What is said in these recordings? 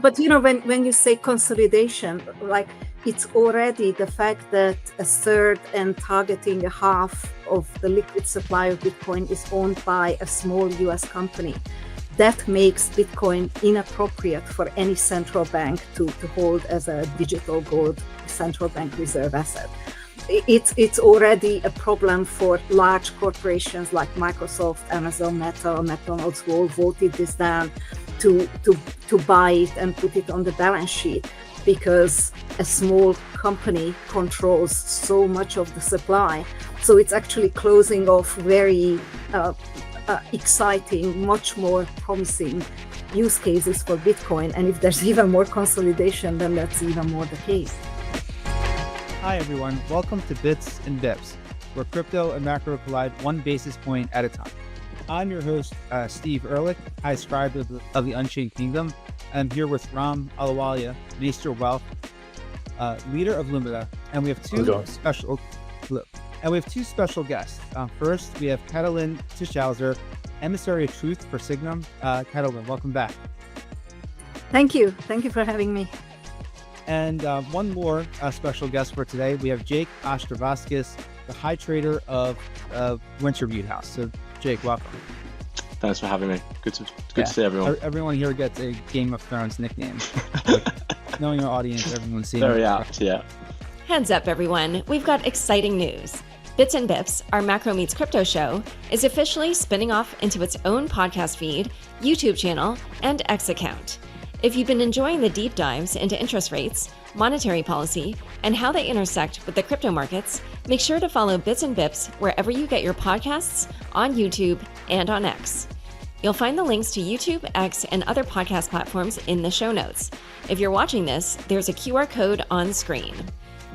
But when you say consolidation, like it's already the fact that a third and targeting a half of the liquid supply of Bitcoin is owned by a small US company. That makes Bitcoin inappropriate for any central bank to hold as a digital gold central bank reserve asset. It's already a problem for large corporations like Microsoft, Amazon, Meta, McDonald's, who all voted this down to buy it and put it on the balance sheet, because a small company controls so much of the supply. So it's actually closing off very exciting, much more promising use cases for Bitcoin. And if there's even more consolidation, then that's even more the case. Hi, everyone. Welcome to Bits and Bips, where crypto and macro collide one basis point at a time. I'm your host, Steve Ehrlich, High Scribe of the Unchained Kingdom. I'm here with Ram Alawalia, Maester Wealth, leader of Lumina, and we have two special guests. First, we have Katalin Tischhauser, emissary of truth for Sygnum. Katalin, welcome back. Thank you. Thank you for having me. And one more special guest for today. We have Jake Ostrovskis, the high trader of Wintermute House. So, Jake, welcome. Thanks for having me. Good to see everyone. Everyone here gets a Game of Thrones nickname. Knowing our audience, everyone's seen Very apt, yeah. Heads up, everyone. We've got exciting news. Bits and Bips, our Macro Meets Crypto show, is officially spinning off into its own podcast feed, YouTube channel, and X account. If you've been enjoying the deep dives into interest rates, monetary policy, and how they intersect with the crypto markets, make sure to follow Bits and Bips wherever you get your podcasts, on YouTube, and on X. You'll find the links to YouTube, X, and other podcast platforms in the show notes. If you're watching this, there's a QR code on screen.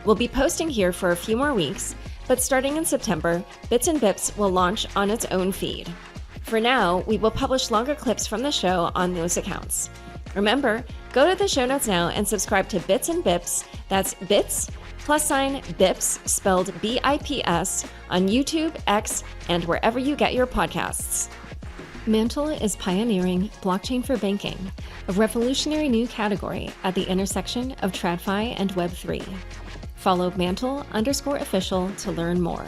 We'll be posting here for a few more weeks, but starting in September, Bits and Bips will launch on its own feed. For now, we will publish longer clips from the show on those accounts. Remember, go to the show notes now and subscribe to Bits and Bips, that's Bits, +Bips, spelled BIPS, on YouTube, X, and wherever you get your podcasts. Mantle is pioneering blockchain for banking, a revolutionary new category at the intersection of TradFi and Web3. Follow Mantle_official to learn more.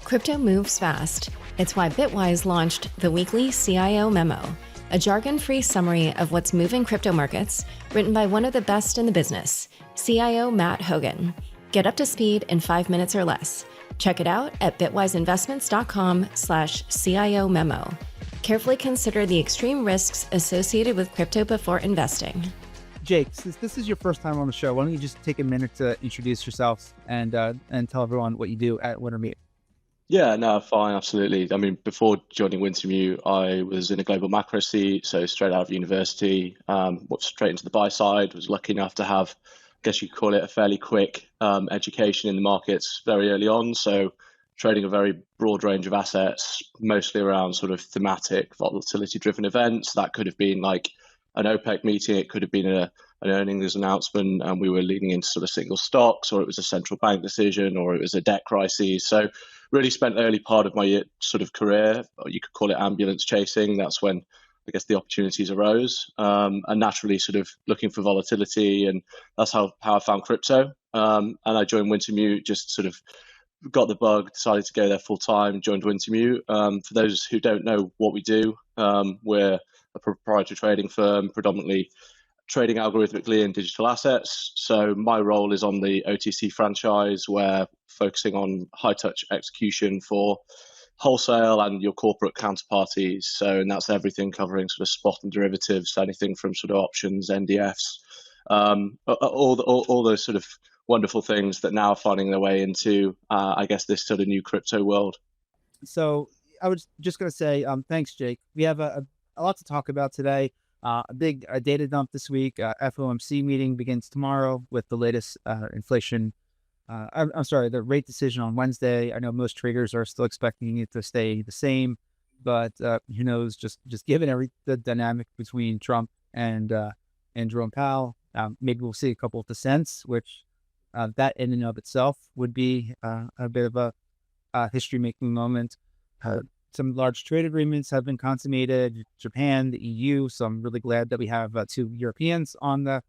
Crypto moves fast. It's why Bitwise launched the weekly CIO Memo, a jargon-free summary of what's moving crypto markets, written by one of the best in the business, CIO Matt Hogan. Get up to speed in 5 minutes or less. Check it out at bitwiseinvestments.com/CIO memo. Carefully consider the extreme risks associated with crypto before investing. Jake, since this is your first time on the show, why don't you just take a minute to introduce yourself and tell everyone what you do at Wintermute? Yeah, no, fine, absolutely. I mean, before joining Wintermute, I was in a global macro seat, so straight out of university, went straight into the buy side, was lucky enough to have, I guess you could call it a fairly quick education in the markets very early on. So trading a very broad range of assets, mostly around sort of thematic volatility-driven events. That could have been like an OPEC meeting, it could have been an earnings announcement, and we were leaning into sort of single stocks, or it was a central bank decision, or it was a debt crisis. So really spent the early part of my sort of career, or you could call it ambulance chasing. That's when I guess the opportunities arose, and naturally sort of looking for volatility, and that's how I found crypto. And I joined Wintermute, just sort of got the bug, decided to go there full time, joined Wintermute. For those who don't know what we do, we're a proprietary trading firm, predominantly trading algorithmically in digital assets. So my role is on the OTC franchise, where focusing on high touch execution for wholesale and your corporate counterparties. So, and that's everything covering sort of spot and derivatives, anything from sort of options, NDFs, all those sort of wonderful things that now are finding their way into, I guess, this sort of new crypto world. So I was just going to say, thanks, Jake. We have a lot to talk about today. A big data dump this week. FOMC meeting begins tomorrow with the latest inflation. The rate decision on Wednesday. I know most traders are still expecting it to stay the same, but who knows? Just given the dynamic between Trump and Jerome Powell, maybe we'll see a couple of dissents, which that in and of itself would be a bit of a history-making moment. some large trade agreements have been consummated. Japan, the EU. So I'm really glad that we have 2 Europeans on the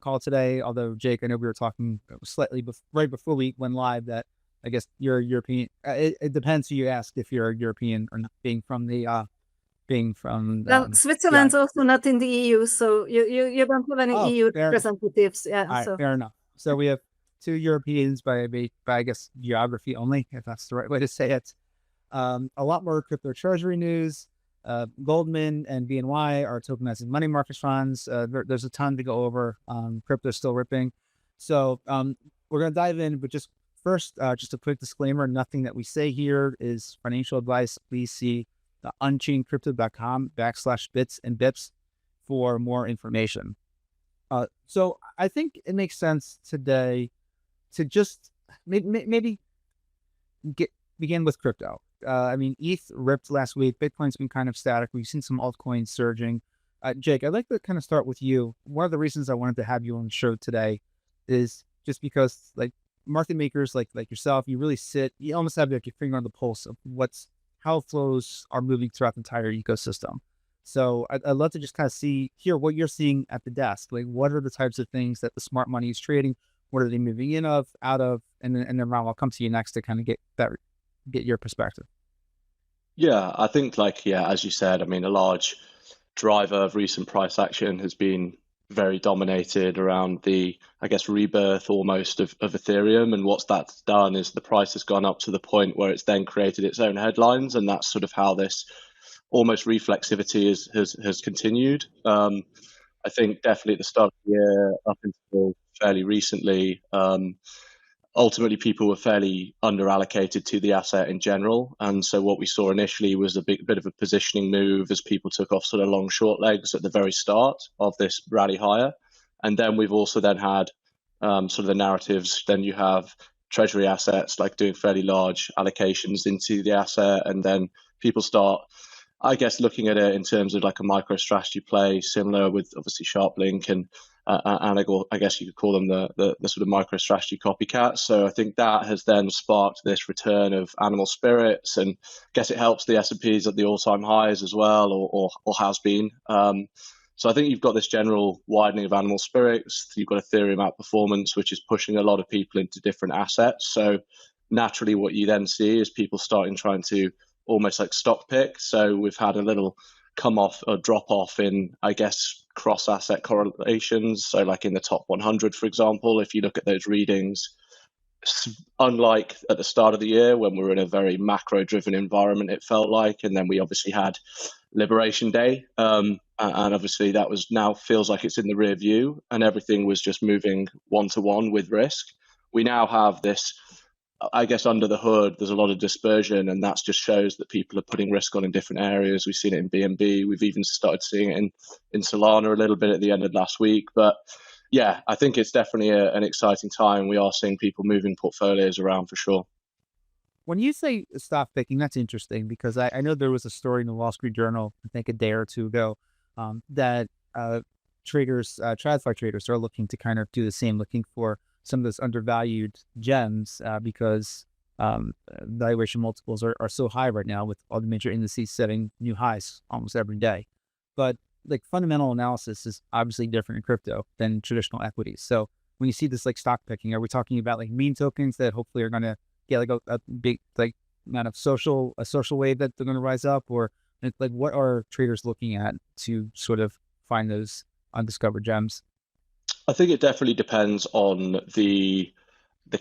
call today. Although Jake, I know we were talking slightly right before we went live that I guess you're European. It depends who you ask if you're European or not, being from Well, Switzerland's also not in the EU, so you don't have any EU representatives. Yeah, all right, fair enough. So we have 2 Europeans by I guess geography only, if that's the right way to say it. A lot more crypto treasury news. Goldman and BNY are tokenizing money market funds. There's a ton to go over. Crypto's still ripping. So we're going to dive in, but just first, just a quick disclaimer, nothing that we say here is financial advice. Please see the unchainedcrypto.com/bits and bips for more information. So I think it makes sense today to just maybe begin with crypto. I mean, ETH ripped last week. Bitcoin's been kind of static. We've seen some altcoins surging. Jake, I'd like to kind of start with you. One of the reasons I wanted to have you on the show today is just because, like, market makers like yourself, you really you almost have like your finger on the pulse of how flows are moving throughout the entire ecosystem. So I'd love to just kind of hear what you're seeing at the desk. Like, what are the types of things that the smart money is trading? What are they moving in out of? And then Ron, I'll come to you next to kind of get your perspective. Yeah, I think as you said, I mean, a large driver of recent price action has been very dominated around the, I guess, rebirth almost of Ethereum. And what that's done is the price has gone up to the point where it's then created its own headlines. And that's sort of how this almost reflexivity has continued. I think definitely at the start of the year, up until fairly recently, ultimately people were fairly underallocated to the asset in general. And so what we saw initially was a bit of a positioning move as people took off sort of long short legs at the very start of this rally higher. And then we've also then had sort of the narratives. Then you have treasury assets like doing fairly large allocations into the asset. And then people start, I guess, looking at it in terms of like a MicroStrategy play, similar with obviously SharpLink and I guess you could call them the sort of MicroStrategy copycats. So I think that has then sparked this return of animal spirits, and I guess it helps the S&Ps at the all-time highs as well, or has been. So I think you've got this general widening of animal spirits. You've got Ethereum outperformance, which is pushing a lot of people into different assets. So naturally, what you then see is people trying to almost like stock pick. So we've had a little come off or drop off in, I guess, cross asset correlations. So like in the top 100, for example, if you look at those readings, unlike at the start of the year when we were in a very macro driven environment, it felt like, and then we obviously had Liberation Day. And obviously that now feels like it's in the rear view and everything was just moving one-to-one with risk. We now have this, I guess, under the hood, there's a lot of dispersion, and that just shows that people are putting risk on in different areas. We've seen it in BNB. We've even started seeing it in Solana a little bit at the end of last week. But yeah, I think it's definitely an exciting time. We are seeing people moving portfolios around for sure. When you say stock picking, that's interesting because I know there was a story in the Wall Street Journal, I think a day or two ago, that traders, TradFi traders are looking to kind of do the same, looking for some of those undervalued gems because valuation multiples are so high right now with all the major indices setting new highs almost every day. But like fundamental analysis is obviously different in crypto than traditional equities. So when you see this like stock picking, are we talking about like meme tokens that hopefully are going to get like a big like amount of social wave that they're going to rise up, or like what are traders looking at to sort of find those undiscovered gems? I think it definitely depends on the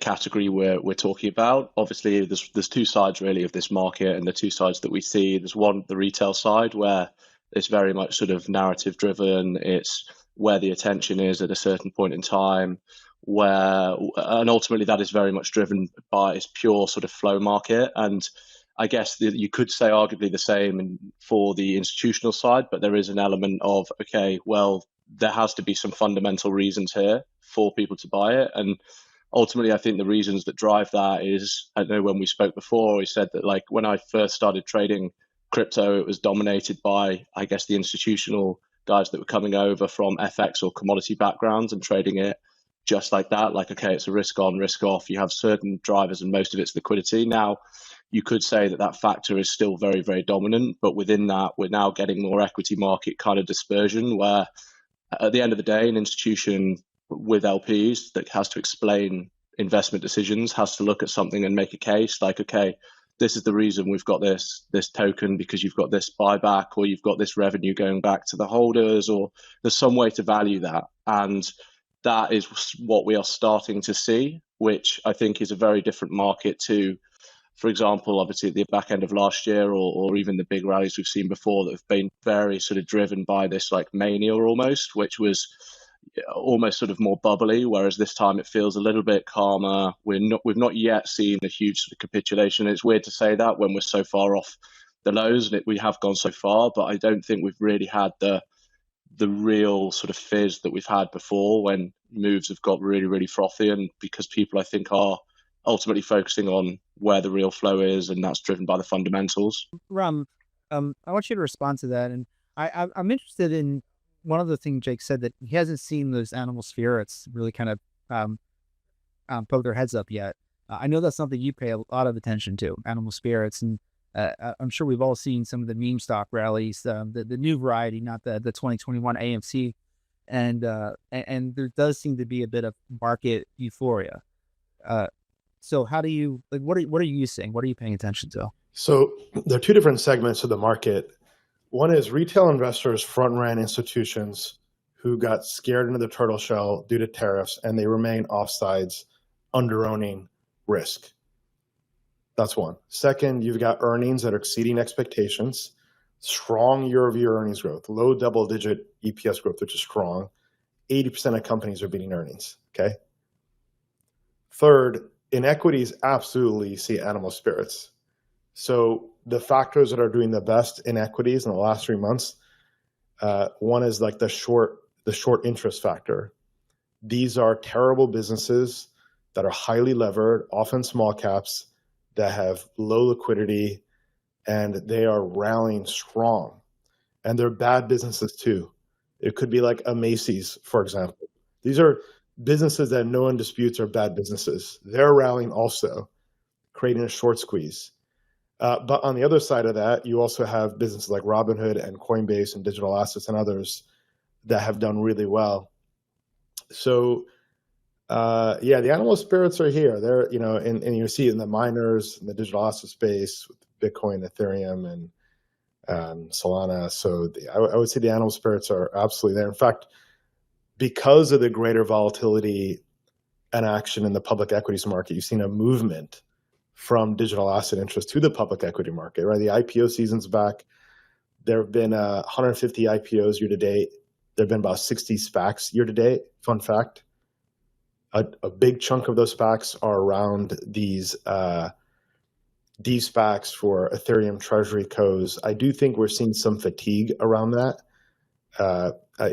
category we're talking about. Obviously, there's two sides really of this market, and the two sides that we see. There's one, the retail side, where it's very much sort of narrative driven. It's where the attention is at a certain point in time, and ultimately that is very much driven by its pure sort of flow market. And I guess you could say arguably the same for the institutional side, but there is an element of, okay, well, there has to be some fundamental reasons here for people to buy it. And ultimately, I think the reasons that drive that is, I know when we spoke before, we said that like when I first started trading crypto, it was dominated by, I guess, the institutional guys that were coming over from FX or commodity backgrounds and trading it just like that. Like, okay, it's a risk on, risk off. You have certain drivers and most of it's liquidity. Now, you could say that that factor is still very, very dominant. But within that, we're now getting more equity market kind of dispersion, where at the end of the day, an institution with LPs that has to explain investment decisions has to look at something and make a case like, okay, this is the reason we've got this token, because you've got this buyback, or you've got this revenue going back to the holders, or there's some way to value that. And that is what we are starting to see, which I think is a very different market to, for example, obviously at the back end of last year, or even the big rallies we've seen before that have been very sort of driven by this like mania almost, which was almost sort of more bubbly, whereas this time it feels a little bit calmer. We've not yet seen a huge sort of capitulation. It's weird to say that when we're so far off the lows, and we have gone so far, but I don't think we've really had the real sort of fizz that we've had before when moves have got really, really frothy, and because people, I think, are ultimately focusing on where the real flow is, and that's driven by the fundamentals. Ram, I want you to respond to that. And I'm interested in one of the things Jake said, that he hasn't seen those animal spirits really kind of poke their heads up yet. I know that's something you pay a lot of attention to, animal spirits. And I'm sure we've all seen some of the meme stock rallies, the new variety, not the 2021 AMC. And there does seem to be a bit of market euphoria. So how do you, like, what are you seeing? What are you paying attention to? So there are two different segments of the market. One is retail investors front-ran institutions who got scared into the turtle shell due to tariffs, and they remain offsides, under-owning risk. That's one. Second, you've got earnings that are exceeding expectations, strong year-over-year earnings growth, low double-digit EPS growth, which is strong. 80% of companies are beating earnings, okay? Third, in equities, absolutely see animal spirits. So the factors that are doing the best in equities in the last 3 months, one is like the short interest factor. These are terrible businesses that are highly levered, often small caps, that have low liquidity, and they are rallying strong. And they're bad businesses too. It could be like a Macy's, for example. These are businesses that no one disputes are bad businesses. They're rallying also, creating a short squeeze. But on the other side of that, you also have businesses like Robinhood and Coinbase and digital assets and others that have done really well. So yeah, the animal spirits are here. They're, and you see it in the miners, in the digital asset space, with Bitcoin, Ethereum, and Solana. So I would say the animal spirits are absolutely there. In fact, because of the greater volatility and action in the public equities market, you've seen a movement from digital asset interest to the public equity market, right? The IPO season's back. There have been 150 IPOs year to date. There have been about 60 SPACs year to date. Fun fact. A big chunk of those SPACs are around these de-SPACs for Ethereum treasury codes. I do think we're seeing some fatigue around that.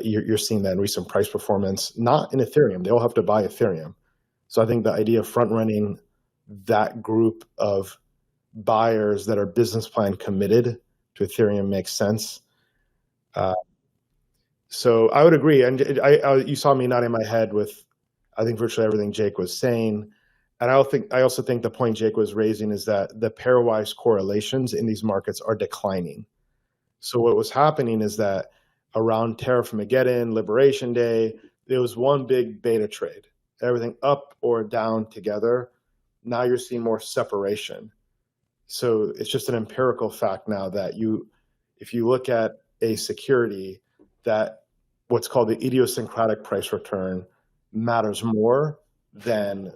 You're seeing that in recent price performance, not in Ethereum. They all have to buy Ethereum. So I think the idea of front-running that group of buyers that are business plan committed to Ethereum makes sense. So I would agree. And you saw me nodding my head with, I think, virtually everything Jake was saying. And I also think the point Jake was raising is that the pairwise correlations in these markets are declining. So what was happening is that around Tariff-Mageddon, Liberation Day, there was one big beta trade, everything up or down together. Now you're seeing more separation. So it's just an empirical fact now that if you look at a security, that what's called the idiosyncratic price return matters more than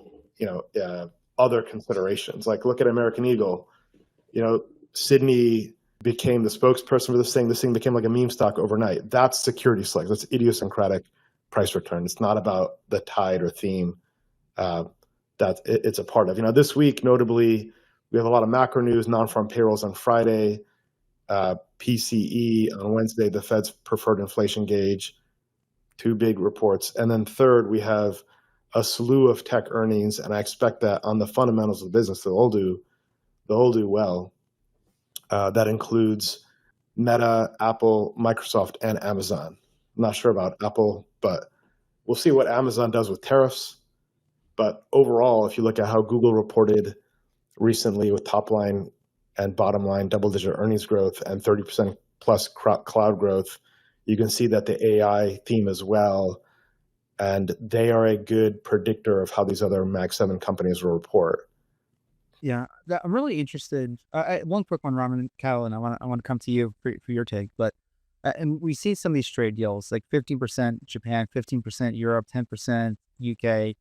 other considerations. Like look at American Eagle. Sydney became the spokesperson for this thing. This thing became like a meme stock overnight. That's security selection. That's idiosyncratic price return. It's not about the tide or theme that it's a part of. This week, notably, we have a lot of macro news, non-farm payrolls on Friday, PCE on Wednesday, the Fed's preferred inflation gauge, two big reports. And then third, we have a slew of tech earnings, and I expect that on the fundamentals of the business, they'll all do well. That includes Meta, Apple, Microsoft, and Amazon. I'm not sure about Apple, but we'll see what Amazon does with tariffs. But overall, if you look at how Google reported recently with top line and bottom line double-digit earnings growth and 30% plus cloud growth. You can see that the AI theme as well, and they are a good predictor of how these other Mag 7 companies will report. Yeah, I'm really interested. One quick one, Raman and Katalin, I want to come to you for your take. But and we see some of these trade deals, like 15% Japan, 15% Europe, 10% UK.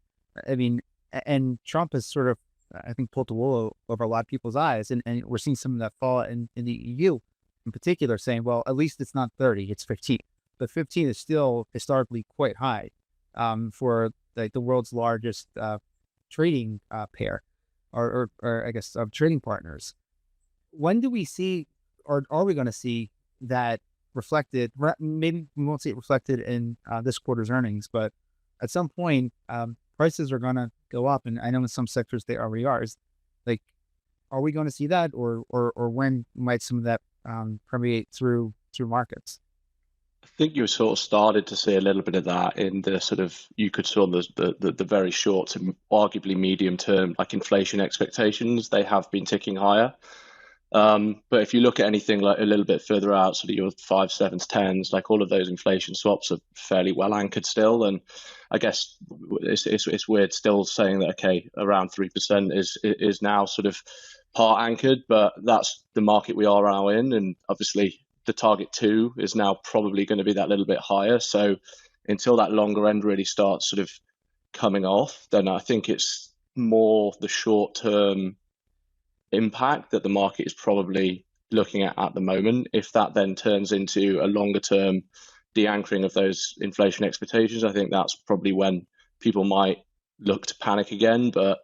I mean, and Trump has sort of, I think, pulled the wool over a lot of people's eyes, and we're seeing some of that fall in the EU in particular, saying, well, at least it's not 30, it's 15. But 15 is still historically quite high for like the world's largest trading pair. Or I guess trading partners. When do we see, or are we going to see that reflected? Maybe we won't see it reflected in this quarter's earnings, but at some point, prices are going to go up. And I know in some sectors they already are. Like, are we going to see that, or when might some of that permeate through markets? I think you sort of started to see a little bit of that in the sort of, you could saw the very short to arguably medium term, like inflation expectations, they have been ticking higher. But if you look at anything like a little bit further out, sort of your 5s, 7s, 10s, like all of those inflation swaps are fairly well anchored still. And I guess it's weird still saying that, okay, around 3% is now sort of part anchored, but that's the market we are now in. And obviously, the target 2 is now probably going to be that little bit higher. So until that longer end really starts sort of coming off, then I think it's more the short term impact that the market is probably looking at the moment. If that then turns into a longer term de-anchoring of those inflation expectations, I think that's probably when people might look to panic again. But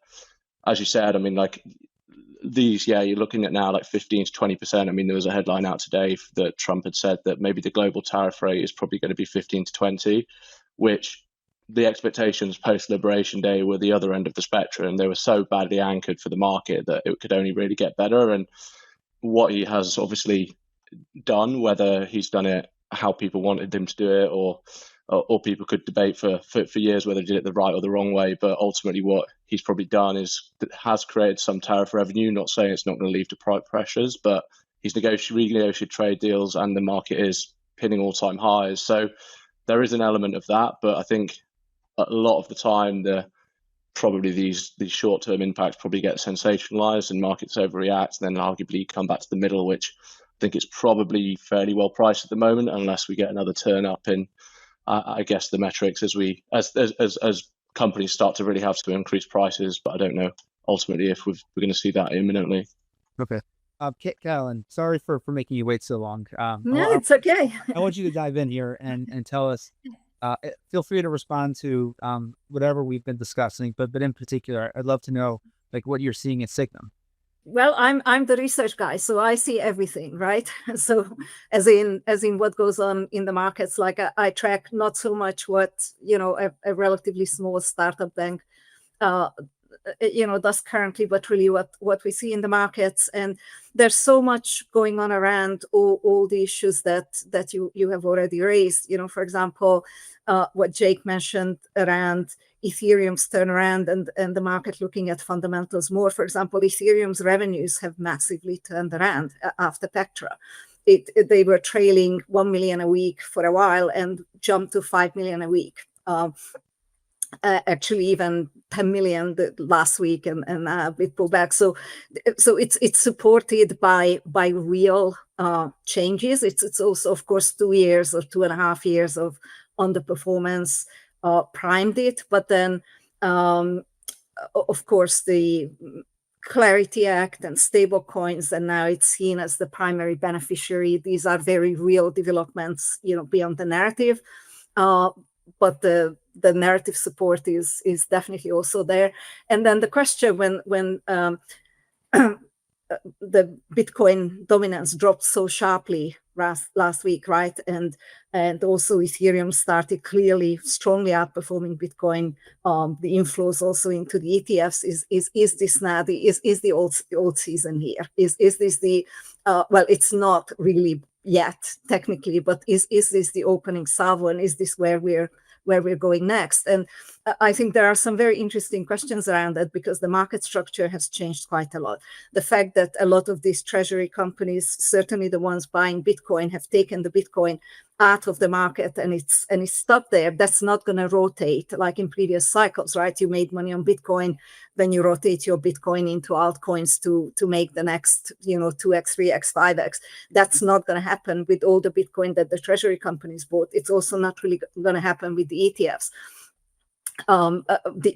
as you said, I mean, like, these, yeah, you're looking at now like 15 to 20%. I mean, there was a headline out today that Trump had said that maybe the global tariff rate is probably going to be 15 to 20, which the expectations post-Liberation Day were the other end of the spectrum. They were so badly anchored for the market that it could only really get better. And what he has obviously done, whether he's done it how people wanted him to do it, or people could debate for years whether he did it the right or the wrong way. But ultimately what he's probably done is has created some tariff revenue, not saying it's not going to lead to price pressures, but he's renegotiated trade deals and the market is hitting all-time highs. So there is an element of that, but I think a lot of the time probably these short-term impacts probably get sensationalized and markets overreact, and then arguably come back to the middle, which I think it's probably fairly well priced at the moment, unless we get another turn up in I guess the metrics as companies start to really have to increase prices. But I don't know ultimately if we're going to see that imminently. Okay. Katalin, sorry for making you wait so long. No, it's okay. I want you to dive in here and tell us, feel free to respond to whatever we've been discussing, but in particular, I'd love to know like what you're seeing at Sygnum. Well, I'm the research guy, so I see everything, right? So as in what goes on in the markets, like I track not so much what, a relatively small startup bank, does currently, but really what we see in the markets. And there's so much going on around all the issues that you have already raised. For example, what Jake mentioned around Ethereum's turnaround and the market looking at fundamentals more. For example, Ethereum's revenues have massively turned around after Petra. They were trailing 1 million a week for a while and jumped to 5 million a week. Actually, even 10 million last week, and a bit pullback. So it's supported by real changes. It's also, of course, 2 years or 2.5 years of underperformance primed it, but then of course the Clarity Act and stablecoins, and now it's seen as the primary beneficiary. These are very real developments, beyond the narrative, but the narrative support is definitely also there. And then the question when the Bitcoin dominance dropped so sharply last week, right? And also Ethereum started clearly strongly outperforming Bitcoin. The inflows also into the ETFs is this now is the old season here? Is this the well, it's not really yet technically, but is this the opening salvo, and is this where we're where we're going next. And I think there are some very interesting questions around that, because the market structure has changed quite a lot. The fact that a lot of these treasury companies, certainly the ones buying Bitcoin, have taken the Bitcoin out of the market and it's stuck there. That's not going to rotate like in previous cycles, right? You made money on Bitcoin, then you rotate your Bitcoin into altcoins to make the next, 2x, 3x, 5x. That's not going to happen with all the Bitcoin that the treasury companies bought. It's also not really going to happen with the ETFs.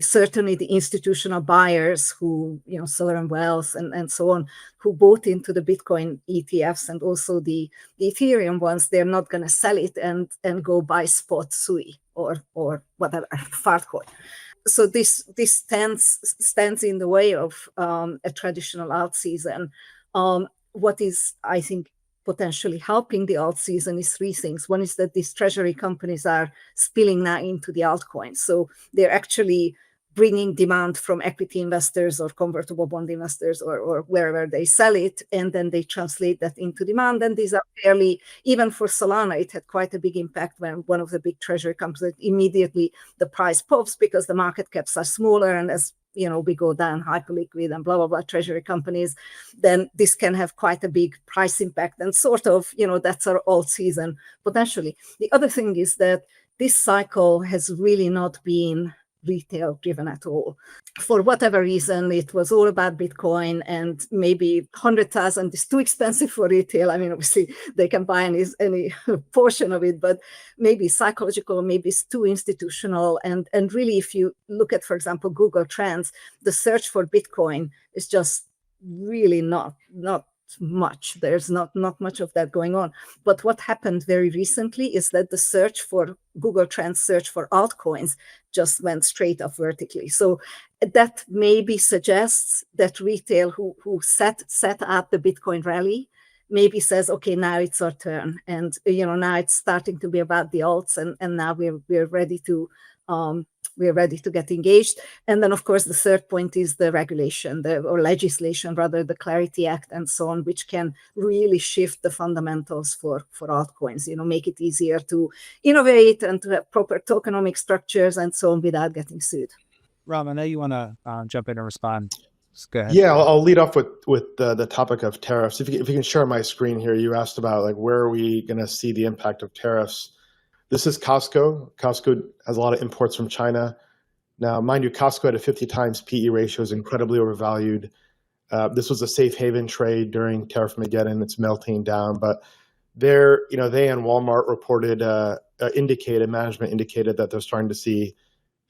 Certainly the institutional buyers who, Sovereign Wealth and so on, who bought into the Bitcoin ETFs and also the Ethereum ones, they're not going to sell it and go buy spot SUI or whatever, Fartcoin. So this stands in the way of a traditional alt season. What is, I think, potentially helping the alt season is three things. One is that these treasury companies are spilling now into the altcoins. So they're actually bringing demand from equity investors or convertible bond investors or wherever they sell it, and then they translate that into demand. And these are fairly, even for Solana, it had quite a big impact when one of the big treasury companies, immediately the price pops because the market caps are smaller, and as we go down hyperliquid and blah, blah, blah, treasury companies, then this can have quite a big price impact and sort of, that's our alt season potentially. The other thing is that this cycle has really not been retail driven at all. For whatever reason, it was all about Bitcoin, and maybe 100,000 is too expensive for retail. I mean, obviously they can buy any portion of it, but maybe psychological, maybe it's too institutional. And really, if you look at, for example, Google Trends, the search for Bitcoin is just really not much. There's not much of that going on. But what happened very recently is that the search for Google Trends search for altcoins just went straight up vertically. So that maybe suggests that retail who set up the Bitcoin rally maybe says, okay, now it's our turn, and now it's starting to be about the alts, and now we're ready to get engaged. And then, of course, the third point is the regulation, or legislation, rather, the Clarity Act and so on, which can really shift the fundamentals for altcoins, make it easier to innovate and to have proper tokenomic structures and so on without getting sued. Ram, I know you want to jump in and respond. Just go ahead. Yeah, I'll lead off with the topic of tariffs. If you can share my screen here, you asked about like where are we going to see the impact of tariffs. This is Costco. Costco has a lot of imports from China. Now, mind you, Costco at a 50 times PE ratio is incredibly overvalued. This was a safe haven trade during Tariff-mageddon. It's melting down, but they and Walmart reported, management indicated that they're starting to see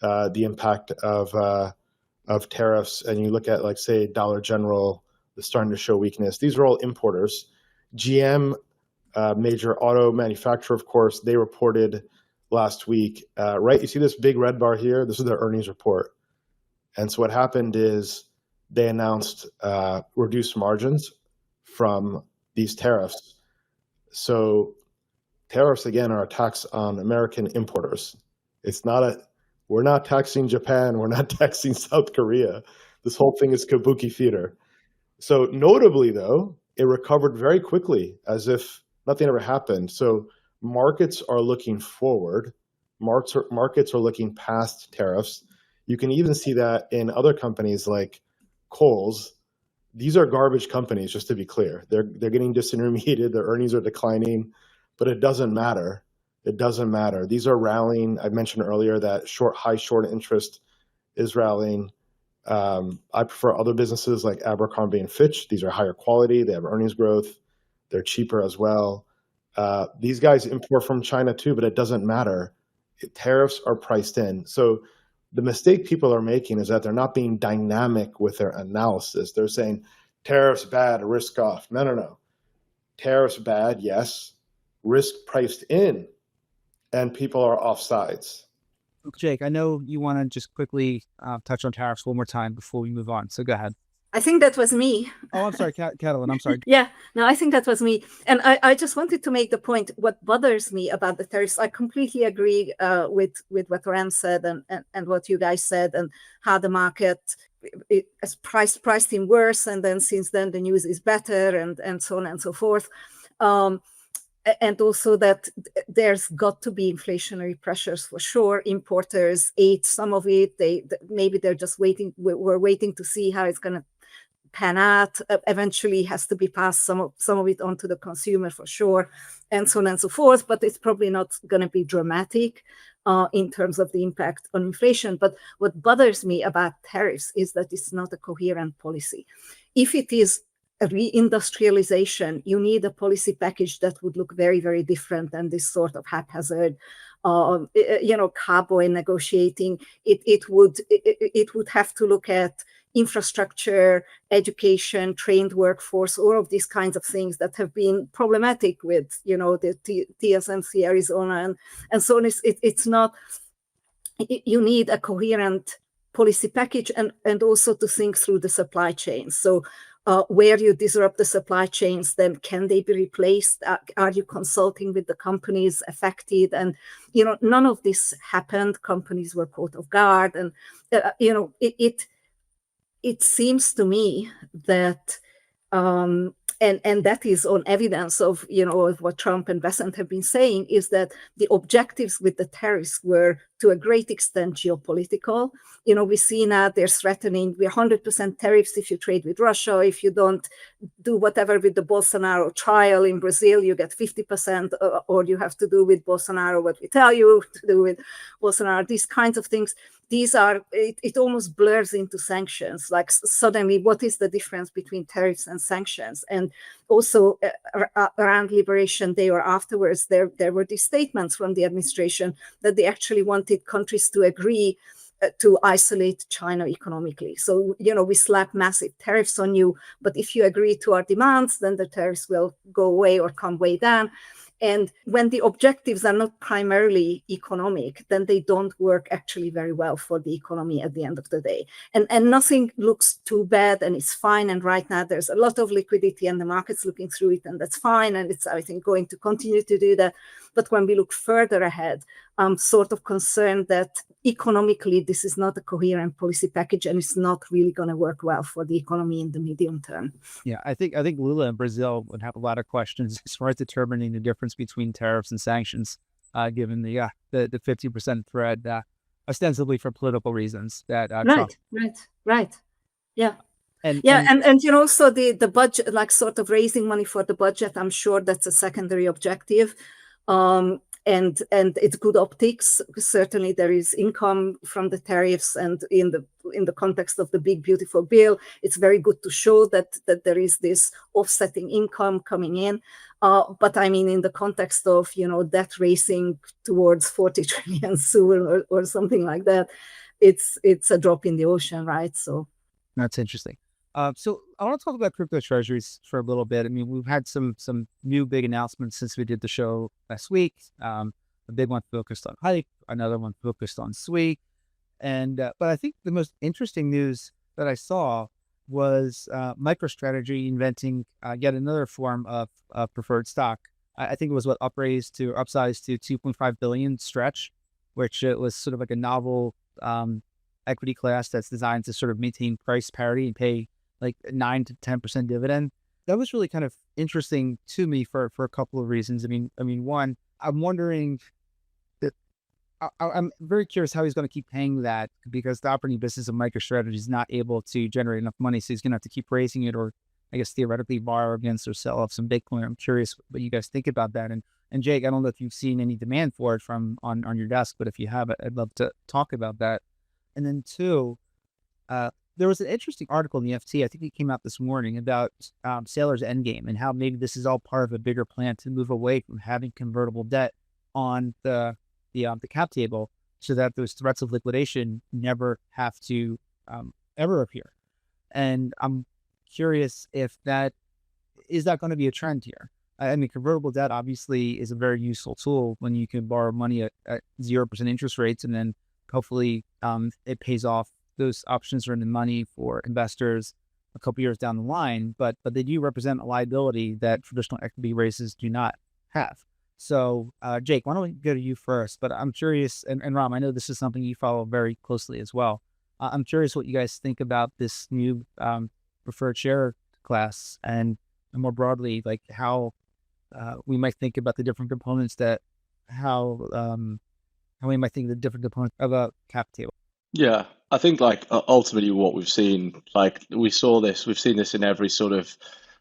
the impact of tariffs. And you look at, like, say, Dollar General is starting to show weakness. These are all importers. GM, major auto manufacturer, of course, they reported last week, right? You see this big red bar here? This is their earnings report. And so what happened is they announced reduced margins from these tariffs. So tariffs, again, are a tax on American importers. We're not taxing Japan. We're not taxing South Korea. This whole thing is kabuki theater. So notably, though, it recovered very quickly as if nothing ever happened. So markets are looking forward. Markets are looking past tariffs. You can even see that in other companies like Kohl's. These are garbage companies, just to be clear. They're getting disintermediated. Their earnings are declining, but it doesn't matter. It doesn't matter. These are rallying. I mentioned earlier that high short interest is rallying. I prefer other businesses like Abercrombie and Fitch. These are higher quality. They have earnings growth. They're cheaper as well. These guys import from China too, but it doesn't matter. Tariffs are priced in. So the mistake people are making is that they're not being dynamic with their analysis. They're saying tariffs bad, risk off. No. Tariffs bad, yes. Risk priced in, and people are off sides. Jake, I know you want to just quickly touch on tariffs one more time before we move on. So go ahead. I think that was me. Oh, I'm sorry, Katalin, I'm sorry. Yeah, no, I think that was me. And I just wanted to make the point, what bothers me about the tariffs, I completely agree with what Ram said and what you guys said, and how the market is priced in worse. And then since then, the news is better and so on and so forth. and also that there's got to be inflationary pressures for sure. Importers ate some of it. Maybe they're just waiting. We're waiting to see how it's going to pan out. Eventually has to be passed some of it on to the consumer for sure, and so on and so forth. But it's probably not going to be dramatic in terms of the impact on inflation. But what bothers me about tariffs is that it's not a coherent policy. If it is a reindustrialization, you need a policy package that would look very, very different than this sort of haphazard, cowboy negotiating. It would have to look at infrastructure, education, trained workforce, all of these kinds of things that have been problematic with, the TSMC Arizona and so on. It's not. You need a coherent policy package and also to think through the supply chain. So where you disrupt the supply chains, then can they be replaced? Are you consulting with the companies affected? And, none of this happened. Companies were caught off guard. And, it seems to me that, and that is on evidence of, of what Trump and Besant have been saying, is that the objectives with the tariffs were to a great extent geopolitical. We see now they're threatening 100% tariffs if you trade with Russia. If you don't do whatever with the Bolsonaro trial in Brazil, you get 50%, or you have to do with Bolsonaro what we tell you to do with Bolsonaro. These kinds of things. These are, it almost blurs into sanctions. Like suddenly, what is the difference between tariffs and sanctions? And also around Liberation Day or afterwards, there were these statements from the administration that they actually wanted countries to agree to isolate China economically. So, we slap massive tariffs on you, but if you agree to our demands, then the tariffs will go away or come way down. And when the objectives are not primarily economic, then they don't work actually very well for the economy at the end of the day. And nothing looks too bad, and it's fine. And right now there's a lot of liquidity and the market's looking through it, and that's fine. And it's, I think, going to continue to do that. But when we look further ahead, I'm sort of concerned that economically this is not a coherent policy package, and it's not really going to work well for the economy in the medium term. Yeah, I think Lula in Brazil would have a lot of questions as far as determining the difference between tariffs and sanctions, given the 50% threat, ostensibly for political reasons. That Right. Yeah. And so the budget, like sort of raising money for the budget, I'm sure that's a secondary objective. And it's good optics. Certainly there is income from the tariffs, and in the context of the big beautiful bill, it's very good to show that there is this offsetting income coming in. But I mean, in the context of debt racing towards 40 trillion soon or something like that, it's a drop in the ocean, right? So that's interesting. So I want to talk about crypto treasuries for a little bit. I mean, we've had some new big announcements since we did the show last week. A big one focused on Hype, another one focused on Sui. And but I think the most interesting news that I saw was MicroStrategy inventing yet another form of preferred stock. I think it was upsized to 2.5 billion stretch, which it was sort of like a novel equity class that's designed to sort of maintain price parity and pay like 9 to 10% dividend. That was really kind of interesting to me for a couple of reasons. I mean, one, I'm wondering that I'm very curious how he's going to keep paying that, because the operating business of MicroStrategy is not able to generate enough money. So he's going to have to keep raising it, or I guess theoretically borrow against or sell off some Bitcoin. I'm curious what you guys think about that. And Jake, I don't know if you've seen any demand for it from on your desk, but if you have, I'd love to talk about that. And then two, there was an interesting article in the FT, I think it came out this morning, about Saylor's endgame and how maybe this is all part of a bigger plan to move away from having convertible debt on the cap table, so that those threats of liquidation never have to ever appear. And I'm curious if that is going to be a trend here. I mean, convertible debt obviously is a very useful tool when you can borrow money at 0% interest rates, and then hopefully it pays off. Those options are in the money for investors a couple years down the line, but they do represent a liability that traditional equity raises do not have. So, Jake, why don't we go to you first? But I'm curious, and Ram, I know this is something you follow very closely as well. I'm curious what you guys think about this new preferred share class, and more broadly, like how we might think about the different components how we might think of the different components of a cap table. Yeah, I think like ultimately what we've seen, like we've seen this in every sort of,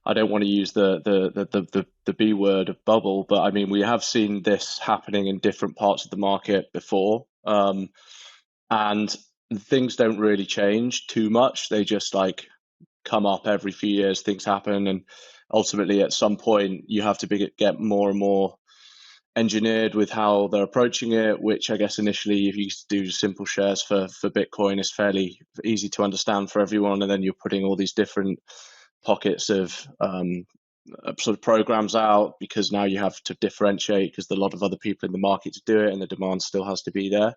I don't want to use the B word of bubble, but I mean we have seen this happening in different parts of the market before, and things don't really change too much. They just like come up every few years, things happen, and ultimately at some point you have to get more and more engineered with how they're approaching it, which I guess initially if you do simple shares for Bitcoin is fairly easy to understand for everyone, and then you're putting all these different pockets of sort of programs out because now you have to differentiate because there's a lot of other people in the market to do it and the demand still has to be there.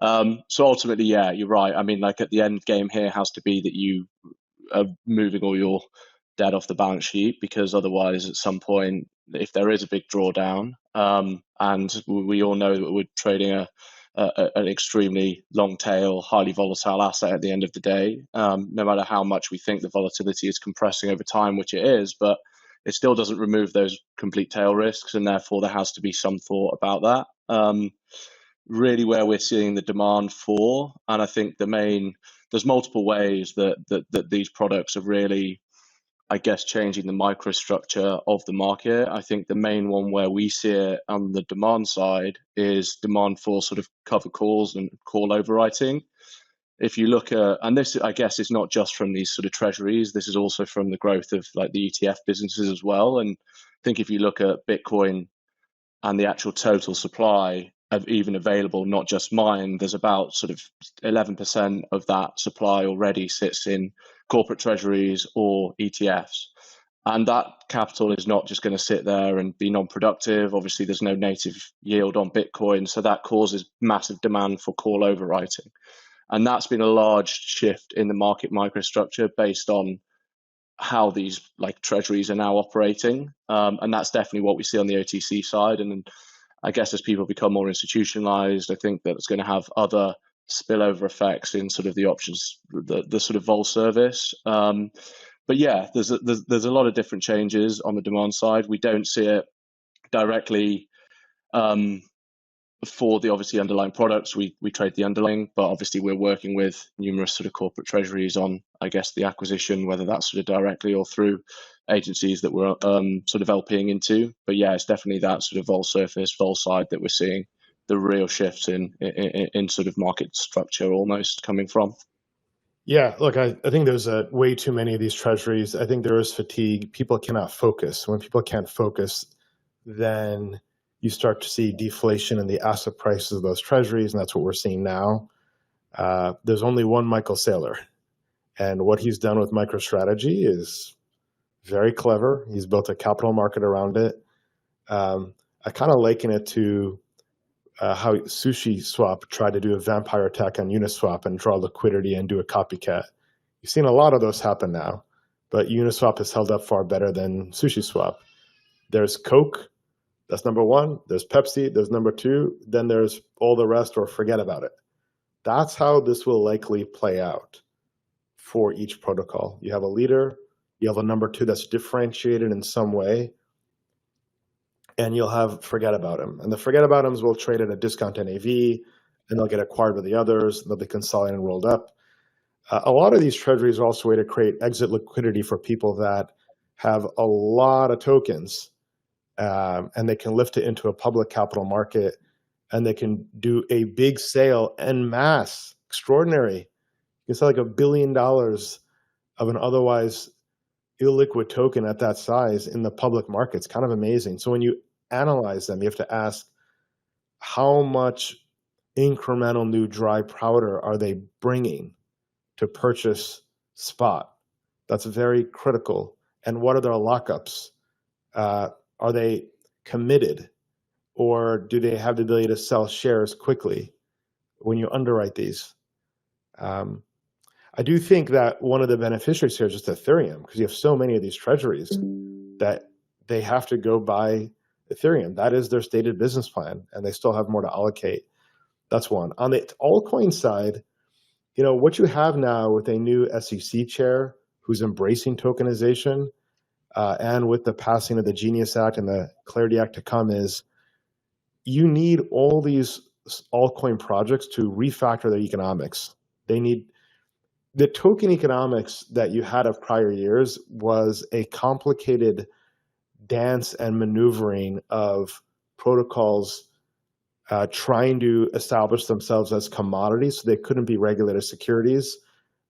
So ultimately, yeah, you're right. I mean, like at the end game here has to be that you are moving all your debt off the balance sheet, because otherwise at some point, if there is a big drawdown, and we all know that we're trading an extremely long tail, highly volatile asset at the end of the day, no matter how much we think the volatility is compressing over time, which it is, but it still doesn't remove those complete tail risks, and therefore there has to be some thought about that. Really where we're seeing the demand for, and I think there's multiple ways that these products are really, I guess, changing the microstructure of the market. I think the main one where we see it on the demand side is demand for sort of cover calls and call overwriting. If you look at, and this I guess is not just from these sort of treasuries, this is also from the growth of like the ETF businesses as well. And I think if you look at Bitcoin and the actual total supply of even available, not just mine, there's about sort of 11% of that supply already sits in corporate treasuries or ETFs. And that capital is not just going to sit there and be non-productive. Obviously, there's no native yield on Bitcoin. So that causes massive demand for call overwriting. And that's been a large shift in the market microstructure based on how these like treasuries are now operating. And that's definitely what we see on the OTC side. And I guess as people become more institutionalized, I think that it's going to have other spillover effects in sort of the options, the sort of vol service. But yeah, there's a lot of different changes on the demand side. We don't see it directly for the obviously underlying products. We trade the underlying, but obviously we're working with numerous sort of corporate treasuries on, I guess, the acquisition, whether that's sort of directly or through agencies that we're sort of LPing into. But yeah, it's definitely that sort of vol surface, vol side that we're seeing the real shifts in sort of market structure almost coming from. Yeah, look, I think there's way too many of these treasuries. I think there is fatigue. People cannot focus. When people can't focus, then you start to see deflation in the asset prices of those treasuries, and that's what we're seeing now. There's only one Michael Saylor, and what he's done with MicroStrategy is very clever. He's built a capital market around it. I kind of liken it to how SushiSwap tried to do a vampire attack on Uniswap and draw liquidity and do a copycat. You've seen a lot of those happen now, but Uniswap has held up far better than SushiSwap. There's Coke, that's number one. There's Pepsi, there's number two. Then there's all the rest, or forget about it. That's how this will likely play out for each protocol. You have a leader, you have a number two that's differentiated in some way, and you'll have forget about him. And the forget about hims will trade at a discount NAV, and they'll get acquired by the others, and they'll be consolidated and rolled up. A lot of these treasuries are also a way to create exit liquidity for people that have a lot of tokens, and they can lift it into a public capital market, and they can do a big sale en masse, extraordinary. You can sell like $1 billion of an otherwise illiquid token at that size in the public markets. Kind of amazing. So when you analyze them, you have to ask how much incremental new dry powder are they bringing to purchase spot? That's very critical. And what are their lockups? Are they committed, or do they have the ability to sell shares quickly when you underwrite these? I do think that one of the beneficiaries here is just Ethereum, because you have so many of these treasuries that they have to go buy Ethereum. That is their stated business plan, and they still have more to allocate. That's one. On the altcoin side, you know, what you have now with a new SEC chair who's embracing tokenization, and with the passing of the Genius Act and the Clarity Act to come, is you need all these altcoin projects to refactor their economics. They need the token economics that you had of prior years was a complicated dance and maneuvering of protocols trying to establish themselves as commodities, so they couldn't be regulated securities.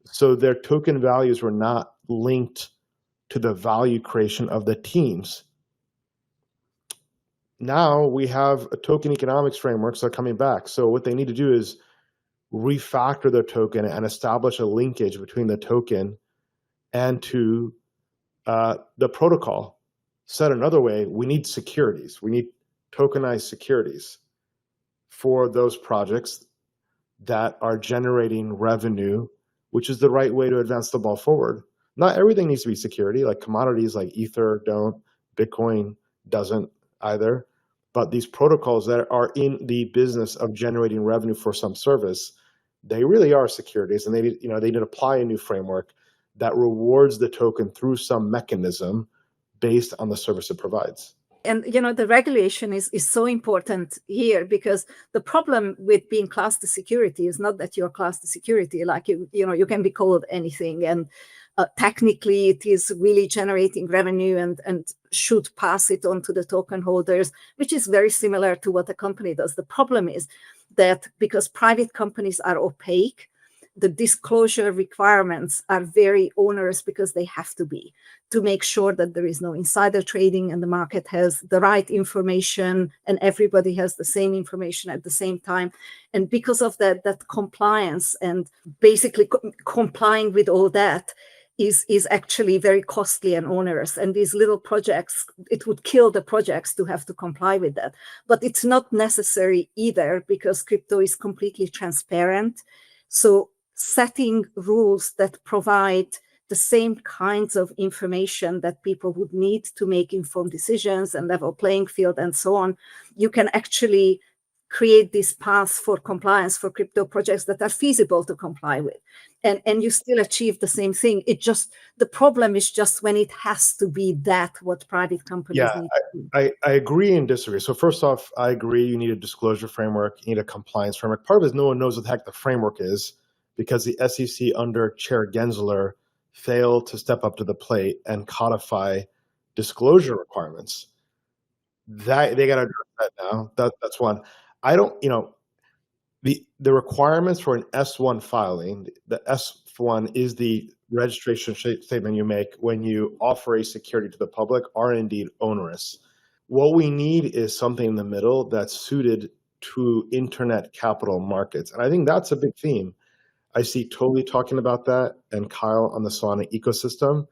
So their token values were not linked to the value creation of the teams. Now we have a token economics frameworks that are coming back. So what they need to do is refactor their token and establish a linkage between the token and to the protocol. Said another way, we need securities. We need tokenized securities for those projects that are generating revenue, which is the right way to advance the ball forward. Not everything needs to be security, like commodities like Ether don't, Bitcoin doesn't either. But these protocols that are in the business of generating revenue for some service, they really are securities, and they need to apply a new framework that rewards the token through some mechanism based on the service it provides. And the regulation is so important here, because the problem with being classed as security is not that you're classed as security. Like you can be called anything, and technically it is really generating revenue and should pass it on to the token holders, which is very similar to what a company does. The problem is that because private companies are opaque, the disclosure requirements are very onerous, because they have to be, to make sure that there is no insider trading and the market has the right information and everybody has the same information at the same time. And because of that compliance and basically complying with all that is actually very costly and onerous. And these little projects, it would kill the projects to have to comply with that. But it's not necessary either, because crypto is completely transparent. So setting rules that provide the same kinds of information that people would need to make informed decisions and level playing field and so on, you can actually create this path for compliance for crypto projects that are feasible to comply with. And you still achieve the same thing. The problem is just when it has to be that what private companies need to do. I agree and disagree. So first off, I agree you need a disclosure framework, you need a compliance framework. Part of it is no one knows what the heck the framework is, because the SEC under Chair Gensler failed to step up to the plate and codify disclosure requirements. That they got to address that now. That's one. I don't, the requirements for an S1 filing, the S1 is the registration statement you make when you offer a security to the public, are indeed onerous. What we need is something in the middle that's suited to internet capital markets. And I think that's a big theme. I see Toby talking about that and Kyle on the Solana ecosystem.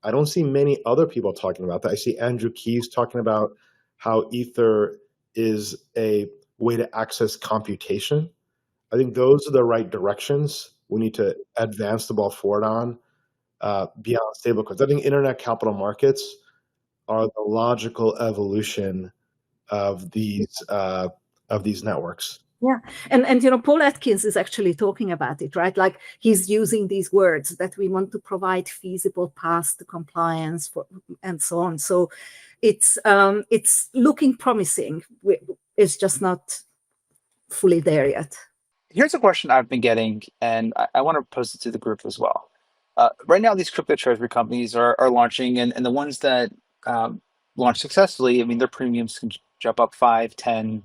I don't see many other people talking about that. I see Andrew Keys talking about how Ether is a way to access computation. I think those are the right directions we need to advance the ball forward on beyond stablecoins. I think internet capital markets are the logical evolution of these networks. Yeah, and Paul Atkins is actually talking about it, right? Like he's using these words that we want to provide feasible paths to compliance for, and so on. So it's looking promising. It's just not fully there yet. Here's a question I've been getting, and I want to pose it to the group as well. Right now, these crypto treasury companies are launching, and the ones that launch successfully, I mean, their premiums can jump up 5, 10,